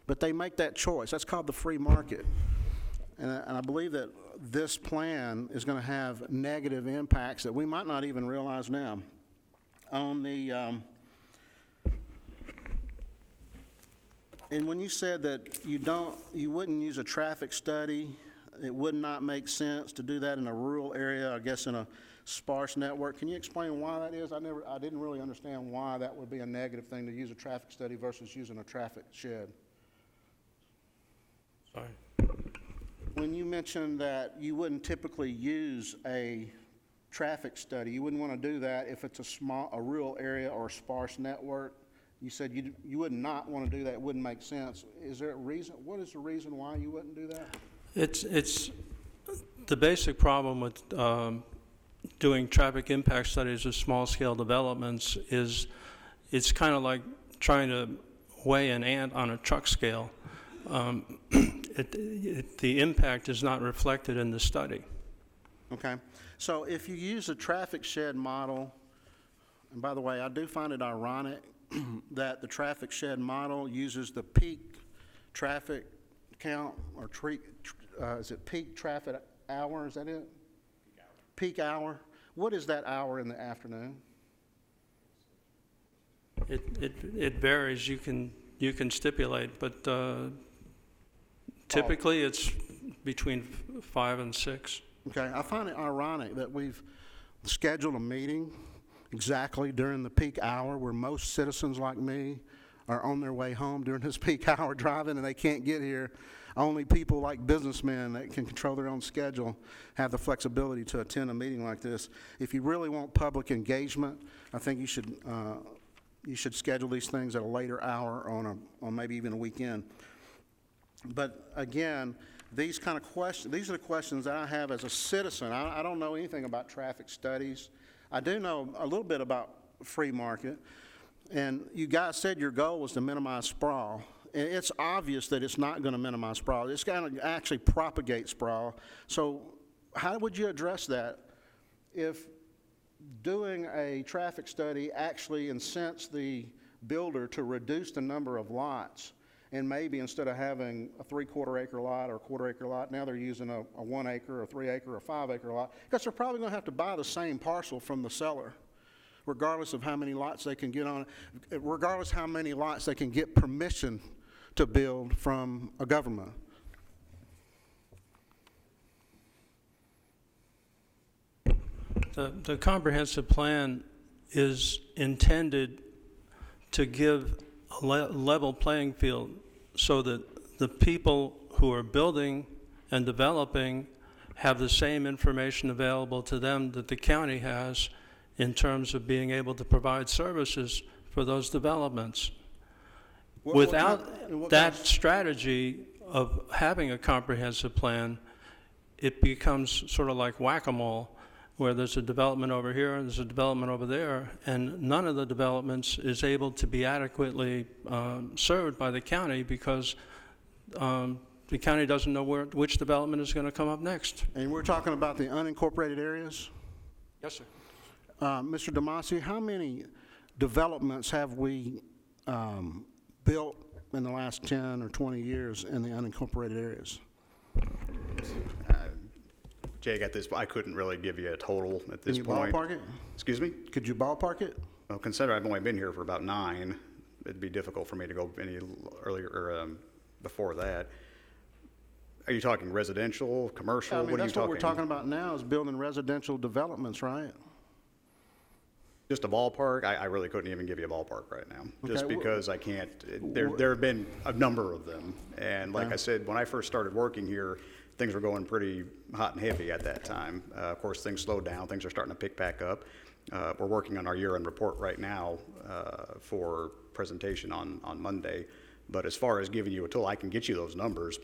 [SPEAKER 7] but they make that choice. That's called the free market. And I believe that this plan is going to have negative impacts that we might not even realize now. On the, and when you said that you wouldn't use a traffic study, it would not make sense to do that in a rural area, I guess in a sparse network. Can you explain why that is? I didn't really understand why that would be a negative thing to use a traffic study versus using a traffic shed.
[SPEAKER 3] Sorry.
[SPEAKER 7] When you mentioned that you wouldn't typically use a traffic study, you wouldn't want to do that if it's a rural area or a sparse network. You said you would not want to do that. It wouldn't make sense. Is there a reason? What is the reason why you wouldn't do that?
[SPEAKER 3] It's the basic problem with doing traffic impact studies of small-scale developments is it's kind of like trying to weigh an ant on a truck scale. The impact is not reflected in the study.
[SPEAKER 7] Okay. So if you use a traffic shed model, and by the way, I do find it ironic that the traffic shed model uses the peak traffic count, or is it peak traffic hour, is that it? Peak hour. What is that hour in the afternoon?
[SPEAKER 3] It varies. You can stipulate, but typically it's between 5 and 6.
[SPEAKER 7] Okay, I find it ironic that we've scheduled a meeting exactly during the peak hour where most citizens like me are on their way home during this peak hour driving and they can't get here. Only people like businessmen that can control their own schedule have the flexibility to attend a meeting like this. If you really want public engagement, I think you should schedule these things at a later hour on maybe even a weekend. But again, these kind of questions, these are the questions that I have as a citizen. I don't know anything about traffic studies. I do know a little bit about free market. And you guys said your goal was to minimize sprawl. And it's obvious that it's not going to minimize sprawl. It's going to actually propagate sprawl. So how would you address that if doing a traffic study actually incents the builder to reduce the number of lots, and maybe instead of having a 3/4 acre lot or a 1/4 acre lot, now they're using a 1 acre or 3 acre or 5 acre lot, because they're probably going to have to buy the same parcel from the seller, regardless of how many lots they can get on it, regardless how many lots they can get permission to build from a government.
[SPEAKER 3] The comprehensive plan is intended to give a level playing field so that the people who are building and developing have the same information available to them that the county has in terms of being able to provide services for those developments. Without that strategy of having a comprehensive plan, it becomes sort of like whack-a-mole, where there's a development over here and there's a development over there, and none of the developments is able to be adequately served by the county because the county doesn't know which development is going to come up next.
[SPEAKER 7] And we're talking about the unincorporated areas?
[SPEAKER 3] Yes, sir.
[SPEAKER 7] Mr. Demasi, how many developments have we built in the last 10 or 20 years in the unincorporated areas?
[SPEAKER 2] Jake, at this, I couldn't really give you a total at this point.
[SPEAKER 7] Can you ballpark it?
[SPEAKER 2] Excuse me?
[SPEAKER 7] Could you ballpark it?
[SPEAKER 2] Well, consider I've only been here for about 9. It'd be difficult for me to go any earlier or before that. Are you talking residential, commercial?
[SPEAKER 7] I mean,
[SPEAKER 2] what are you
[SPEAKER 7] that's
[SPEAKER 2] talking?
[SPEAKER 7] what we're talking about now is building residential developments, right?
[SPEAKER 2] Just a ballpark? I really couldn't even give you a ballpark right now, just
[SPEAKER 7] Okay,
[SPEAKER 2] because I can't. There have been a number of them, and like I said, when I first started working here, things were going pretty hot and heavy at that time. Of course, things slowed down. Things are starting to pick back up. We're working on our year-end report right now for presentation on Monday. But as far as giving you a total, I can get you those numbers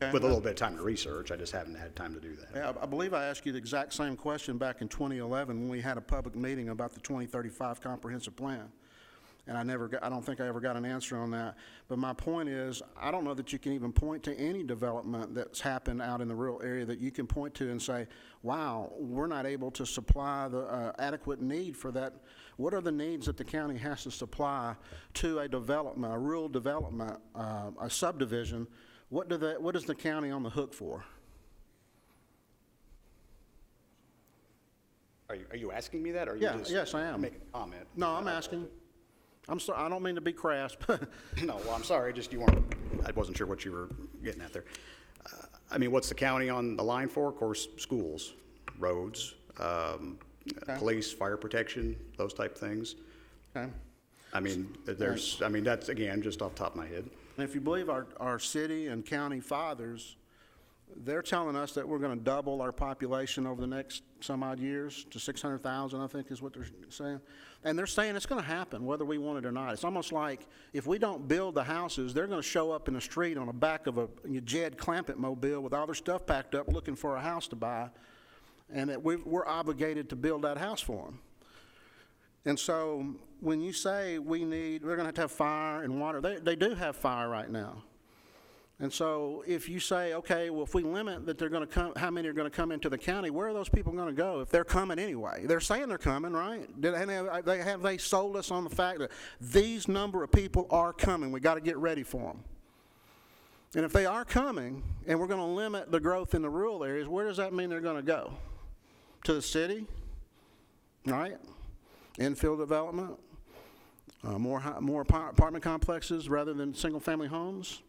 [SPEAKER 2] with a little bit of time to research. I just haven't had time to do that.
[SPEAKER 7] Yeah, I believe I asked you the exact same question back in 2011 when we had a public meeting about the 2035 comprehensive plan. And I don't think I ever got an answer on that. But my point is, I don't know that you can even point to any development that's happened out in the rural area that you can point to and say, wow, we're not able to supply the adequate need for that. What are the needs that the county has to supply to a development, a rural development, a subdivision? What is the county on the hook for?
[SPEAKER 2] Are you asking me that, or are you just
[SPEAKER 7] yes, I am.
[SPEAKER 2] making a comment?
[SPEAKER 7] No, I'm asking. I'm sorry, I don't mean to be crass, but
[SPEAKER 2] No, well, I'm sorry, just I wasn't sure what you were getting at there. I mean, what's the county on the line for? Of course, schools, roads, police, fire protection, those type things.
[SPEAKER 7] okay.
[SPEAKER 2] I mean, that's, again, just off the top of my head.
[SPEAKER 7] And if you believe our city and county fathers, They're telling us that we're going to double our population over the next some odd years to 600,000, I think is what they're saying. And they're saying it's going to happen whether we want it or not. It's almost like if we don't build the houses, they're going to show up in the street on the back of a Jed Clampett mobile with all their stuff packed up looking for a house to buy, and that we're obligated to build that house for them. And so when you say we're going to have fire and water, they do have fire right now. And so if you say, okay, well, if we limit that they're going to come, how many are going to come into the county, where are those people going to go if they're coming anyway? They're saying they're coming, right? Have they sold us on the fact that these number of people are coming? We got to get ready for them. And if they are coming and we're going to limit the growth in the rural areas, where does that mean they're going to go? To the city, right? Infill development, more apartment complexes rather than single-family homes.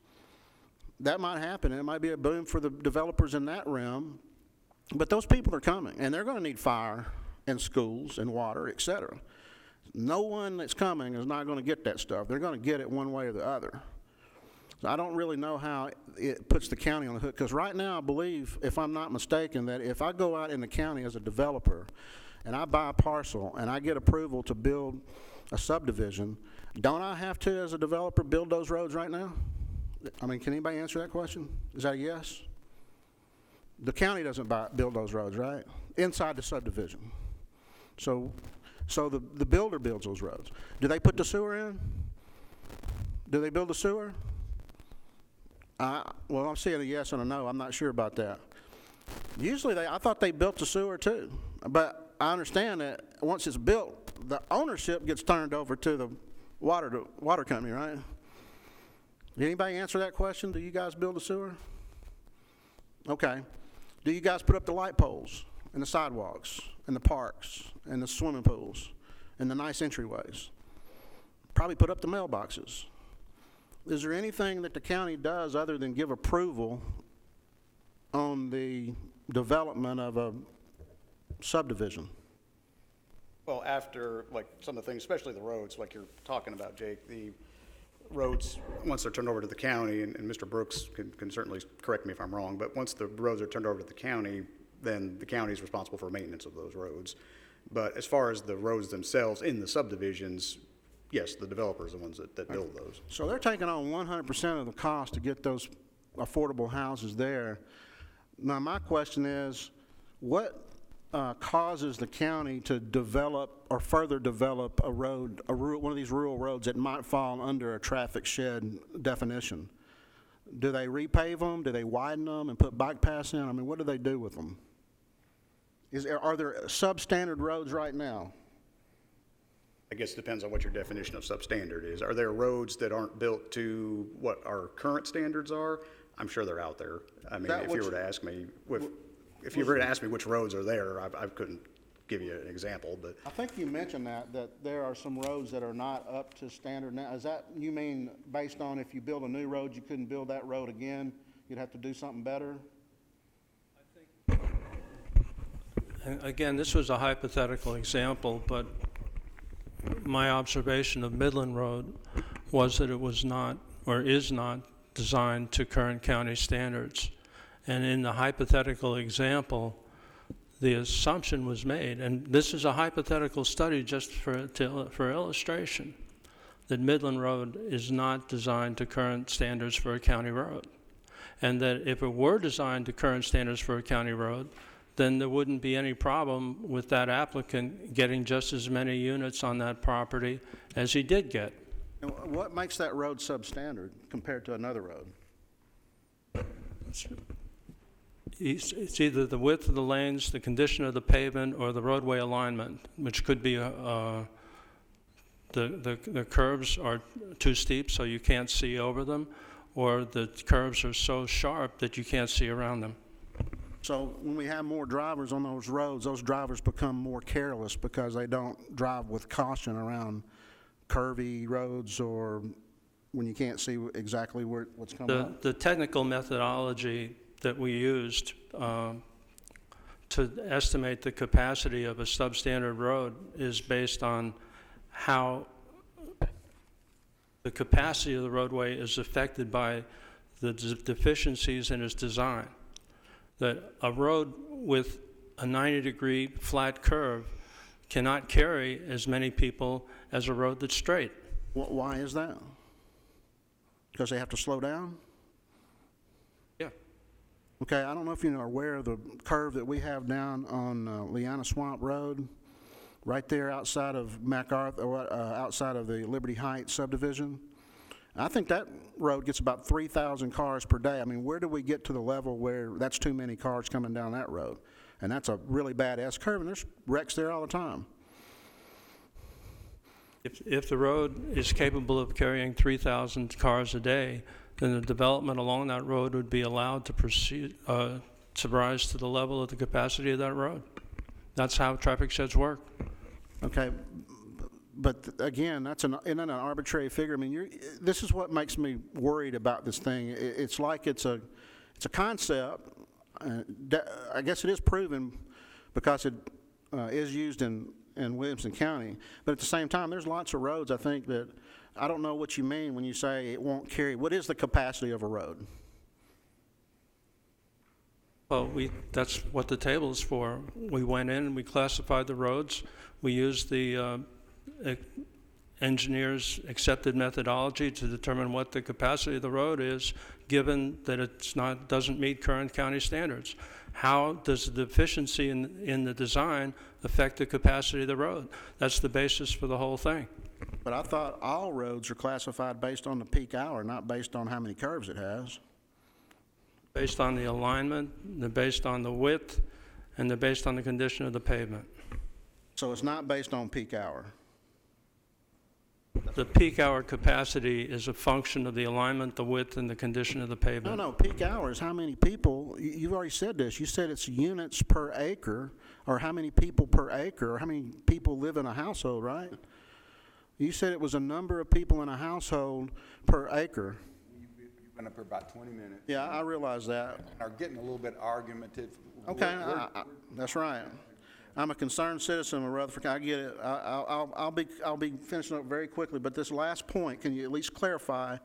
[SPEAKER 7] That might happen, and it might be a boom for the developers in that realm, but those people are coming, and they're going to need fire and schools and water, et cetera. No one that's coming is not going to get that stuff. They're going to get it one way or the other. So I don't really know how it puts the county on the hook, because right now I believe, if I'm not mistaken, that if I go out in the county as a developer and I buy a parcel and I get approval to build a subdivision, don't I have to, as a developer, build those roads right now? I mean, can anybody answer that question? Is that a yes? The county doesn't build those roads, right? Inside the subdivision. So the builder builds those roads. Do they put the sewer in? Do they build the sewer? Well, I'm seeing a yes and a no. I'm not sure about that. Usually I thought they built the sewer too. But I understand that once it's built, the ownership gets turned over to the water company, right? Did anybody answer that question? Do you guys build the sewer? Okay. Do you guys put up the light poles and the sidewalks and the parks and the swimming pools and the nice entryways? Probably put up the mailboxes. Is there anything that the county does other than give approval on the development of a subdivision?
[SPEAKER 2] Well, after, like, some of the things, especially the roads, like you're talking about, Jake, the roads, once they're turned over to the county, and Mr. Brooks can certainly correct me if I'm wrong, but once the roads are turned over to the county, then the county is responsible for maintenance of those roads. But as far as the roads themselves in the subdivisions, yes, the developers are the ones that build those.
[SPEAKER 7] So they're taking on 100% of the cost to get those affordable houses there. Now, my question is, what causes the county to develop or further develop a road, one of these rural roads that might fall under a traffic shed definition? Do they repave them? Do they widen them and put bike paths in? I mean, what do they do with them? Are there substandard roads right now?
[SPEAKER 2] I guess it depends on what your definition of substandard is. Are there roads that aren't built to what our current standards are? I'm sure they're out there. I mean, if you were to ask me, if you were to ask me which roads are there, I couldn't give you an example, but.
[SPEAKER 7] I think you mentioned that there are some roads that are not up to standard now. Is that, you mean, based on if you build a new road, you couldn't build that road again? You'd have to do something better?
[SPEAKER 3] And again, this was a hypothetical example, but my observation of Midland Road was that it was not, or is not, designed to current county standards. And in the hypothetical example, the assumption was made, and this is a hypothetical study just for illustration, that Midland Road is not designed to current standards for a county road. And that if it were designed to current standards for a county road, then there wouldn't be any problem with that applicant getting just as many units on that property as he did get.
[SPEAKER 7] And what makes that road substandard compared to another road?
[SPEAKER 3] It's either the width of the lanes, the condition of the pavement, or the roadway alignment, which could be the curbs are too steep so you can't see over them, or the curves are so sharp that you can't see around them.
[SPEAKER 7] So when we have more drivers on those roads, those drivers become more careless because they don't drive with caution around curvy roads or when you can't see exactly what's coming up?
[SPEAKER 3] The technical methodology that we used to estimate the capacity of a substandard road is based on how the capacity of the roadway is affected by the deficiencies in its design. that a road with a 90-degree flat curve cannot carry as many people as a road that's straight.
[SPEAKER 7] Why is that? Because they have to slow down?
[SPEAKER 3] Yeah.
[SPEAKER 7] Okay, I don't know if you are aware of the curve that we have down on Leanna Swamp Road, right there outside of MacArthur, or outside of the Liberty Heights subdivision. I think that road gets about 3,000 cars per day. I mean, where do we get to the level where that's too many cars coming down that road? And that's a really bad S-curve, and there's wrecks there all the time.
[SPEAKER 3] If the road is capable of carrying 3,000 cars a day, then the development along that road would be allowed to proceed, to rise to the level of the capacity of that road. That's how traffic sheds work.
[SPEAKER 7] Okay, but again, that's isn't that an arbitrary figure? I mean, this is what makes me worried about this thing. It's like it's a concept. I guess it is proven because it is used in Williamson County. But at the same time, there's lots of roads, I think, that I don't know what you mean when you say it won't carry. What is the capacity of a road?
[SPEAKER 3] Well, that's what the table is for. We went in and we classified the roads. We used the engineer's accepted methodology to determine what the capacity of the road is, given that doesn't meet current county standards. How does the deficiency in the design affect the capacity of the road? That's the basis for the whole thing.
[SPEAKER 7] But I thought all roads are classified based on the peak hour, not based on how many curves it has.
[SPEAKER 3] Based on the alignment, they're based on the width, and they're based on the condition of the pavement.
[SPEAKER 7] So it's not based on peak hour.
[SPEAKER 3] The peak hour capacity is a function of the alignment, the width, and the condition of the pavement.
[SPEAKER 7] No, peak hour is how many people, you've already said this, you said it's units per acre, or how many people per acre, or how many people live in a household, right? You said it was a number of people in a household per acre.
[SPEAKER 1] You've been up here about 20 minutes.
[SPEAKER 7] Yeah, I realize that.
[SPEAKER 1] And are getting a little bit argumentative.
[SPEAKER 7] Okay, that's right. I'm a concerned citizen of Rutherford County. I get it. I'll be finishing up very quickly, but this last point, can you at least clarify,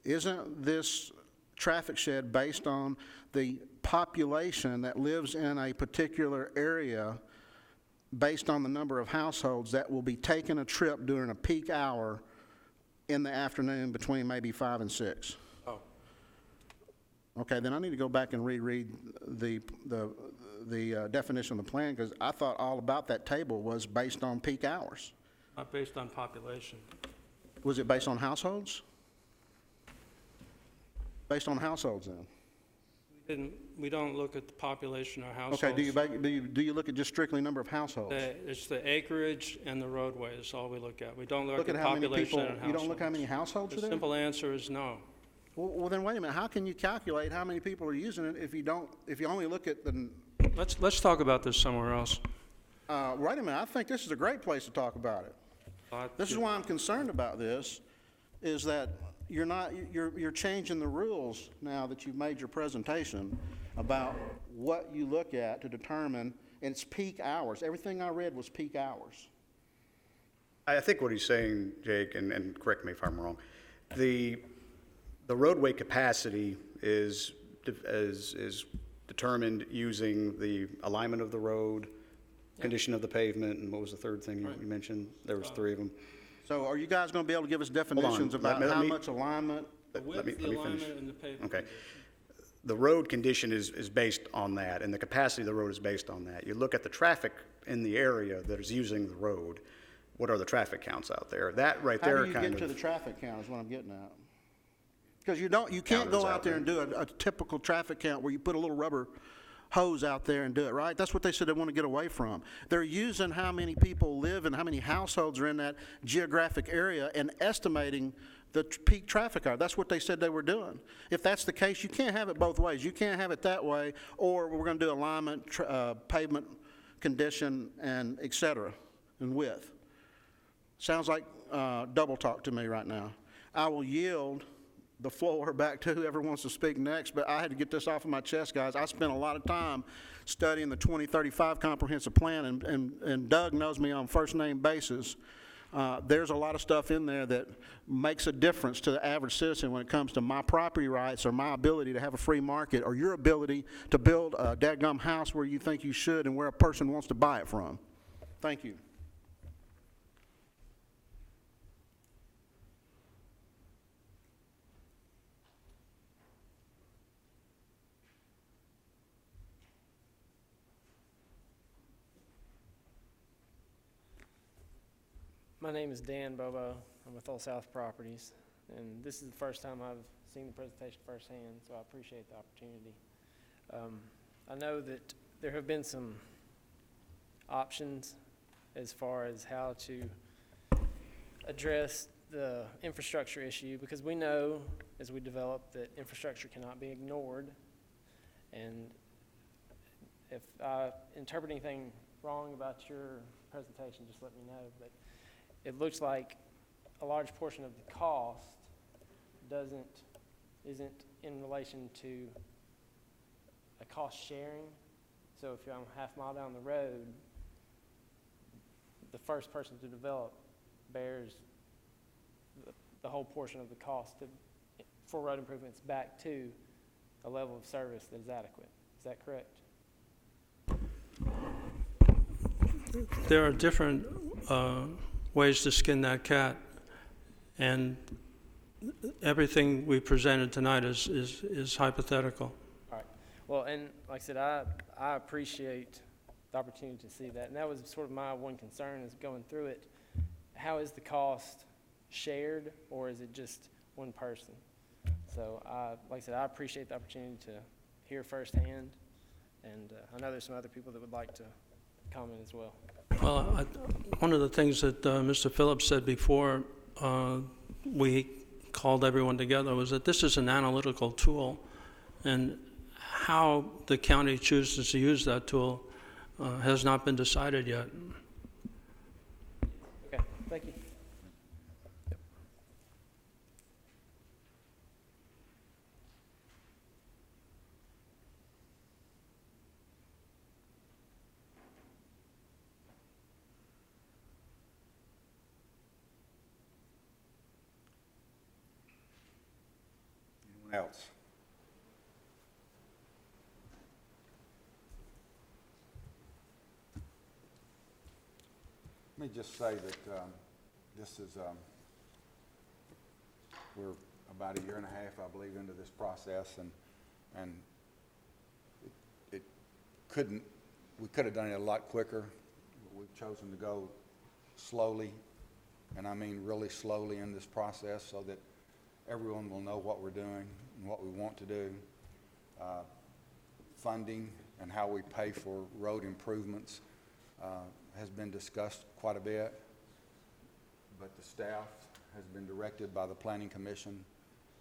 [SPEAKER 7] isn't this traffic shed based on the population that lives in a particular area based on the number of households that will be taking a trip during a peak hour in the afternoon between maybe 5 and 6?
[SPEAKER 3] Oh.
[SPEAKER 7] Okay, then I need to go back and reread the definition of the plan, because I thought all about that table was based on peak hours.
[SPEAKER 3] Not based on population.
[SPEAKER 7] Was it based on households? Based on households, then?
[SPEAKER 3] We don't look at the population or households.
[SPEAKER 7] Okay, do you look at just strictly number of households?
[SPEAKER 3] It's the acreage and the roadway is all we look at. We don't look at
[SPEAKER 7] how many
[SPEAKER 3] population
[SPEAKER 7] people,
[SPEAKER 3] and households.
[SPEAKER 7] you don't look how many households are
[SPEAKER 3] The
[SPEAKER 7] there?
[SPEAKER 3] simple answer is no.
[SPEAKER 7] Well, then wait a minute, how can you calculate how many people are using it if you only look at the,
[SPEAKER 3] Let's talk about this somewhere else.
[SPEAKER 7] wait a minute, I think this is a great place to talk about it. This is why I'm concerned about this, is that you're changing the rules now that you've made your presentation about what you look at to determine, and it's peak hours. Everything I read was peak hours.
[SPEAKER 2] I think what he's saying, Jake, and correct me if I'm wrong, the roadway capacity is determined using the alignment of the road, condition of the pavement, and what was the third thing you mentioned? There was 3 of them.
[SPEAKER 7] So are you guys going to be able to give us definitions about
[SPEAKER 2] Let
[SPEAKER 7] how
[SPEAKER 2] me-
[SPEAKER 7] much alignment?
[SPEAKER 3] The width,
[SPEAKER 2] me
[SPEAKER 3] the
[SPEAKER 2] finish.
[SPEAKER 3] alignment, and the pavement.
[SPEAKER 2] Okay. The road condition is based on that, and the capacity of the road is based on that. You look at the traffic in the area that is using the road, what are the traffic counts out there? That right
[SPEAKER 7] How
[SPEAKER 2] there
[SPEAKER 7] do you
[SPEAKER 2] kind
[SPEAKER 7] get to
[SPEAKER 2] of,
[SPEAKER 7] the traffic count is what I'm getting at. Because you can't
[SPEAKER 2] Counters
[SPEAKER 7] go
[SPEAKER 2] out
[SPEAKER 7] out there and do a typical traffic count where you put a little rubber hose out there and do it, right? That's what they said they want to get away from. They're using how many people live and how many households are in that geographic area and estimating the peak traffic hour. That's what they said they were doing. If that's the case, you can't have it both ways. You can't have it that way, or we're going to do alignment, pavement condition, and et cetera, and width. Sounds like double talk to me right now. I will yield the floor back to whoever wants to speak next, but I had to get this off of my chest, guys. I spent a lot of time studying the 2035 comprehensive plan, and Doug knows me on first name basis. There's a lot of stuff in there that makes a difference to the average citizen when it comes to my property rights or my ability to have a free market or your ability to build a dadgum house where you think you should and where a person wants to buy it from. Thank you.
[SPEAKER 8] My name is Dan Bobo. I'm with Old South Properties, and this is the first time I've seen the presentation firsthand, so I appreciate the opportunity. I know that there have been some options as far as how to address the infrastructure issue, because we know as we develop that infrastructure cannot be ignored, and if I interpret anything wrong about your presentation, just let me know. But it looks like a large portion of the cost isn't in relation to a cost sharing. So if I'm half mile down the road, the first person to develop bears the whole portion of the cost for road improvements back to a level of service that is adequate. Is that correct?
[SPEAKER 3] There are different ways to skin that cat, and everything we presented tonight is hypothetical.
[SPEAKER 8] All right. Well, and like I said, I appreciate the opportunity to see that, and that was sort of my one concern is going through it. How is the cost shared, or is it just one person? So, like I said, I appreciate the opportunity to hear firsthand, and I know there's some other people that would like to comment as well.
[SPEAKER 3] Well, one of the things that Mr. Phillips said before we called everyone together was that this is an analytical tool, and how the county chooses to use that tool has not been decided yet.
[SPEAKER 8] Okay, thank you.
[SPEAKER 1] Anyone else? Let me just say that this is, we're about a year and a half, I believe, into this process, and we could have done it a lot quicker. We've chosen to go slowly, and I mean really slowly in this process, so that everyone will know what we're doing and what we want to do. Funding and how we pay for road improvements has been discussed quite a bit, but the staff has been directed by the Planning Commission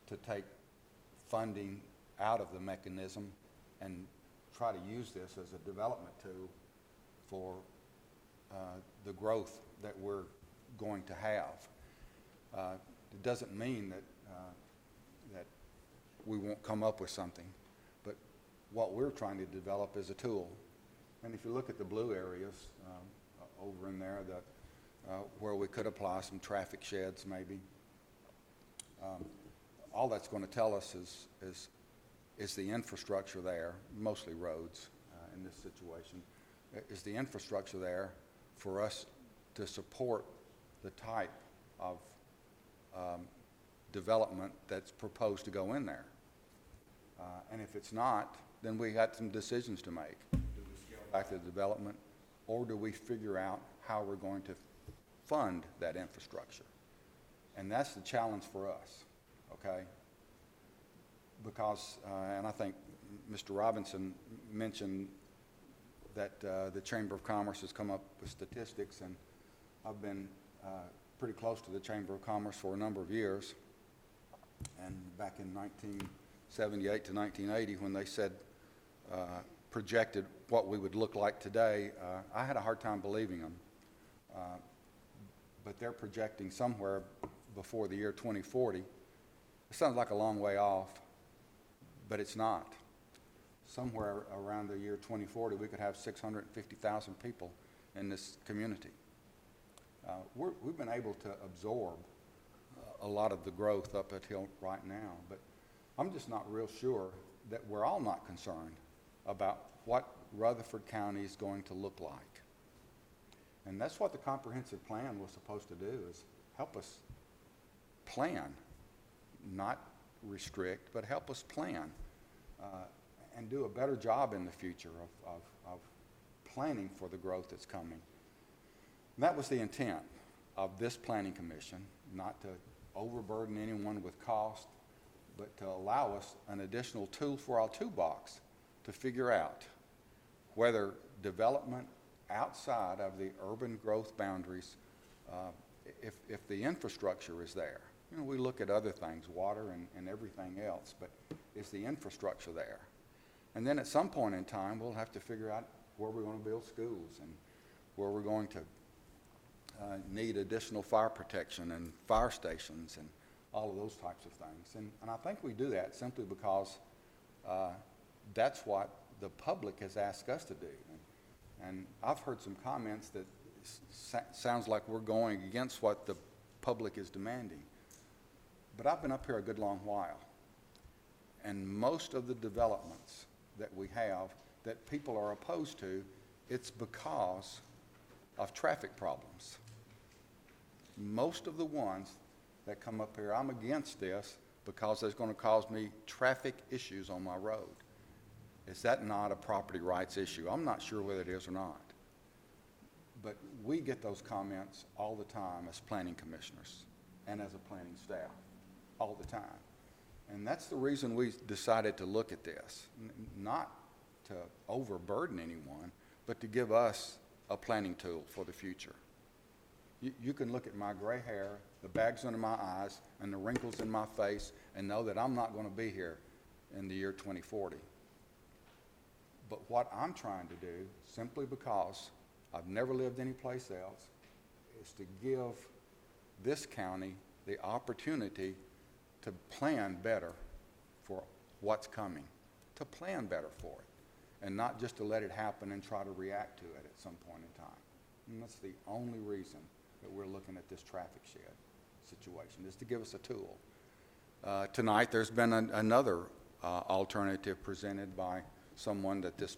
[SPEAKER 1] to take funding out of the mechanism and try to use this as a development tool for the growth that we're going to have. It doesn't mean that we won't come up with something, but what we're trying to develop is a tool. And if you look at the blue areas over in there, where we could apply some traffic sheds maybe, all that's going to tell us is the infrastructure there, mostly roads in this situation, is the infrastructure there for us to support the type of development that's proposed to go in there. And if it's not, then we got some decisions to make. Do we scale back the development, or do we figure out how we're going to fund that infrastructure? And that's the challenge for us, okay? Because, and I think Mr. Robinson mentioned that the Chamber of Commerce has come up with statistics, and I've been pretty close to the Chamber of Commerce for a number of years. And back in 1978 to 1980, when they said, projected what we would look like today, I had a hard time believing them. But they're projecting somewhere before the year 2040. It sounds like a long way off, but it's not. Somewhere around the year 2040, we could have 650,000 people in this community. we've been able to absorb a lot of the growth up until right now, but I'm just not real sure that we're all not concerned about what Rutherford County is going to look like. And that's what the comprehensive plan was supposed to do, is help us plan, not restrict, but help us plan and do a better job in the future of planning for the growth that's coming. And that was the intent of this planning commission, not to overburden anyone with cost, but to allow us an additional tool for our toolbox to figure out whether development outside of the urban growth boundaries, if the infrastructure is there. You know, we look at other things, water and everything else, but is the infrastructure there? And then at some point in time, we'll have to figure out where we're going to build schools and where we're going to need additional fire protection and fire stations and all of those types of things. And I think we do that simply because that's what the public has asked us to do. And I've heard some comments that sounds like we're going against what the public is demanding. But I've been up here a good long while, and most of the developments that we have that people are opposed to, it's because of traffic problems. Most of the ones that come up here, I'm against this because it's going to cause me traffic issues on my road. Is that not a property rights issue? I'm not sure whether it is or not. But we get those comments all the time as planning commissioners and as a planning staff, all the time. And that's the reason we decided to look at this, not to overburden anyone, but to give us a planning tool for the future. You can look at my gray hair, the bags under my eyes, and the wrinkles in my face and know that I'm not going to be here in the year 2040. But what I'm trying to do, simply because I've never lived anyplace else, is to give this county the opportunity to plan better for what's coming, to plan better for it, and not just to let it happen and try to react to it at some point in time. And that's the only reason that we're looking at this traffic shed situation, is to give us a tool. Tonight, there's been another alternative presented by someone that this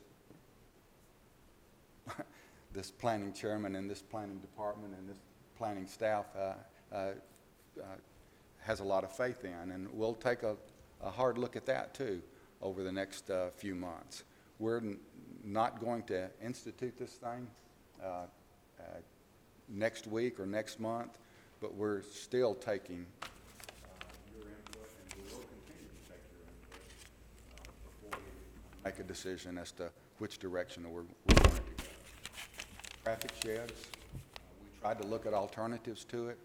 [SPEAKER 1] this planning chairman and this planning department and this planning staff has a lot of faith in, and we'll take a hard look at that too over the next few months. We're not going to institute this thing next week or next month, but we're still taking your input, and we will continue to take your input before we make a decision as to which direction we're going to go. Traffic sheds, we tried to look at alternatives to it,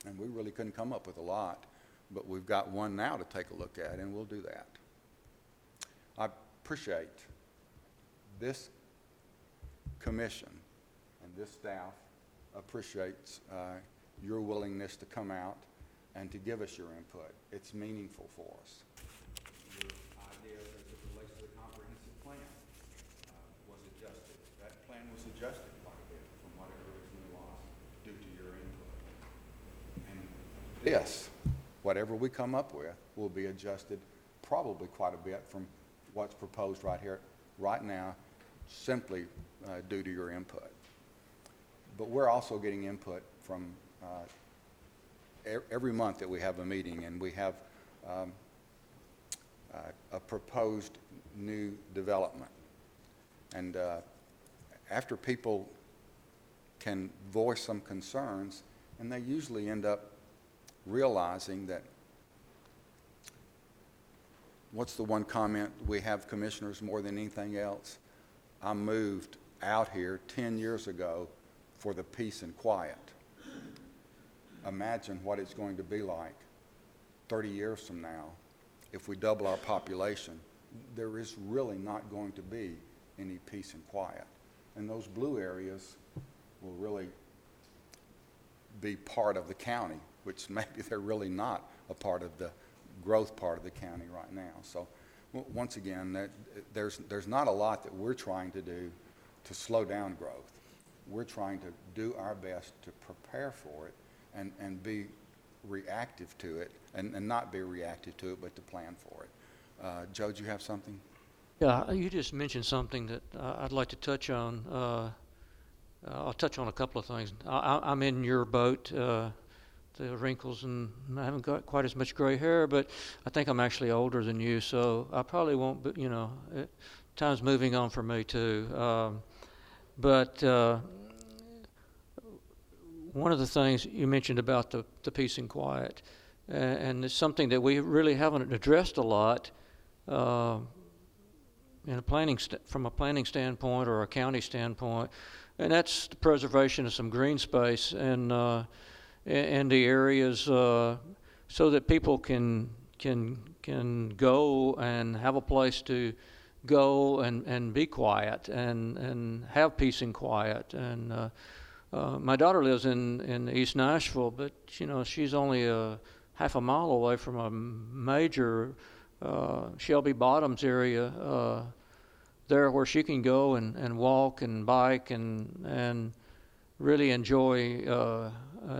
[SPEAKER 1] and we really couldn't come up with a lot, but we've got one now to take a look at, and we'll do that. I appreciate this commission and this staff appreciates your willingness to come out and to give us your input. It's meaningful for us. Your ideas as it relates to the comprehensive plan was adjusted. That plan was adjusted quite a bit from what it originally was due to your input. And this, whatever we come up with, will be adjusted probably quite a bit from what's proposed right here, right now, simply due to your input. But we're also getting input from every month that we have a meeting, and we have a proposed new development. And after people can voice some concerns, and they usually end up realizing that, what's the one comment we have, commissioners, more than anything else? I moved out here 10 years ago for the peace and quiet. Imagine what it's going to be like 30 years from now if we double our population. There is really not going to be any peace and quiet. And those blue areas will really be part of the county, which maybe they're really not a part of the growth part of the county right now. So once again, there's not a lot that we're trying to do to slow down growth. we're trying to do our best to prepare for it and be reactive to it, and not be reactive to it, but to plan for it. Joe, do you have something?
[SPEAKER 6] Yeah, you just mentioned something that I'd like to touch on. I'll touch on a couple of things. I'm in your boat, the wrinkles, and I haven't got quite as much gray hair, but I think I'm actually older than you, so I probably won't, but time's moving on for me too. But one of the things you mentioned about the peace and quiet, and it's something that we really haven't addressed a lot from a planning standpoint or a county standpoint, and that's the preservation of some green space and the areas so that people can go and have a place to go and be quiet and have peace and quiet. And my daughter lives in East Nashville, but she's only half a mile away from a major Shelby Bottoms area there where she can go and walk and bike and really enjoy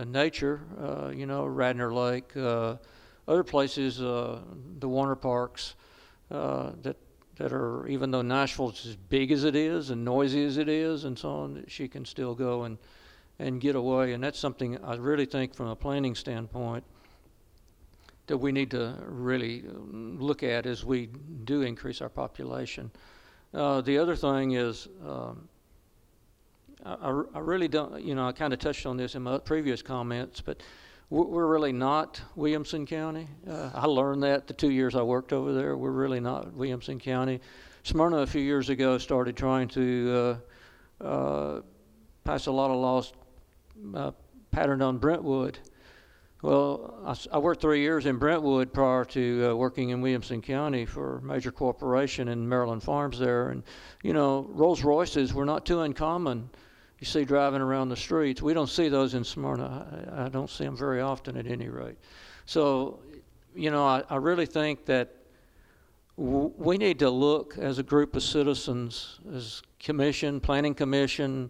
[SPEAKER 6] nature, Radnor Lake, other places, the water parks that are, even though Nashville's as big as it is and noisy as it is and so on, she can still go and get away. And that's something I really think from a planning standpoint that we need to really look at as we do increase our population. The other thing is, I really don't, I kind of touched on this in my previous comments, but we're really not Williamson County. I learned that the 2 years I worked over there. We're really not Williamson County. Smyrna a few years ago started trying to pass a lot of laws patterned on Brentwood. Well, I worked 3 years in Brentwood prior to working in Williamson County for a major corporation in Maryland Farms there. And, Rolls Royces were not too uncommon. You see driving around the streets. We don't see those in Smyrna. I don't see them very often at any rate. So, I really think that we need to look as a group of citizens, as planning commission,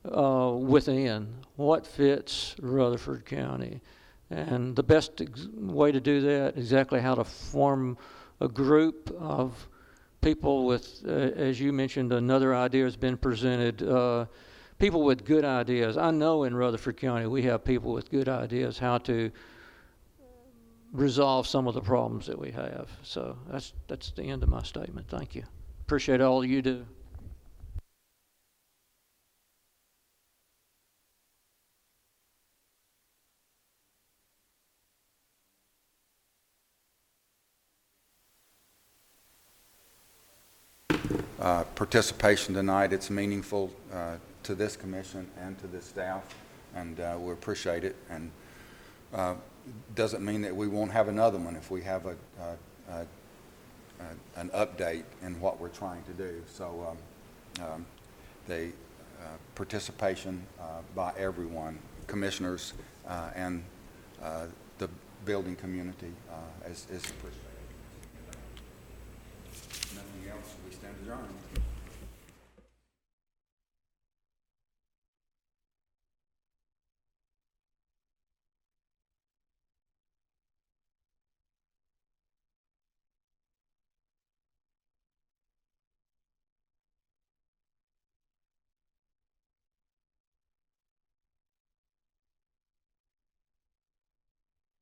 [SPEAKER 6] within what fits Rutherford County. And the best way to do that, exactly how to form a group of people with, as you mentioned, another idea has been presented, people with good ideas. I know in Rutherford County we have people with good ideas how to resolve some of the problems that we have. So that's the end of my statement. Thank you. Appreciate all you do.
[SPEAKER 1] Participation tonight. It's meaningful to this commission and to this staff, and we appreciate it. And doesn't mean that we won't have another one if we have an update in what we're trying to do. So the participation by everyone, commissioners and the building community is appreciated. Nothing else, we stand adjourned.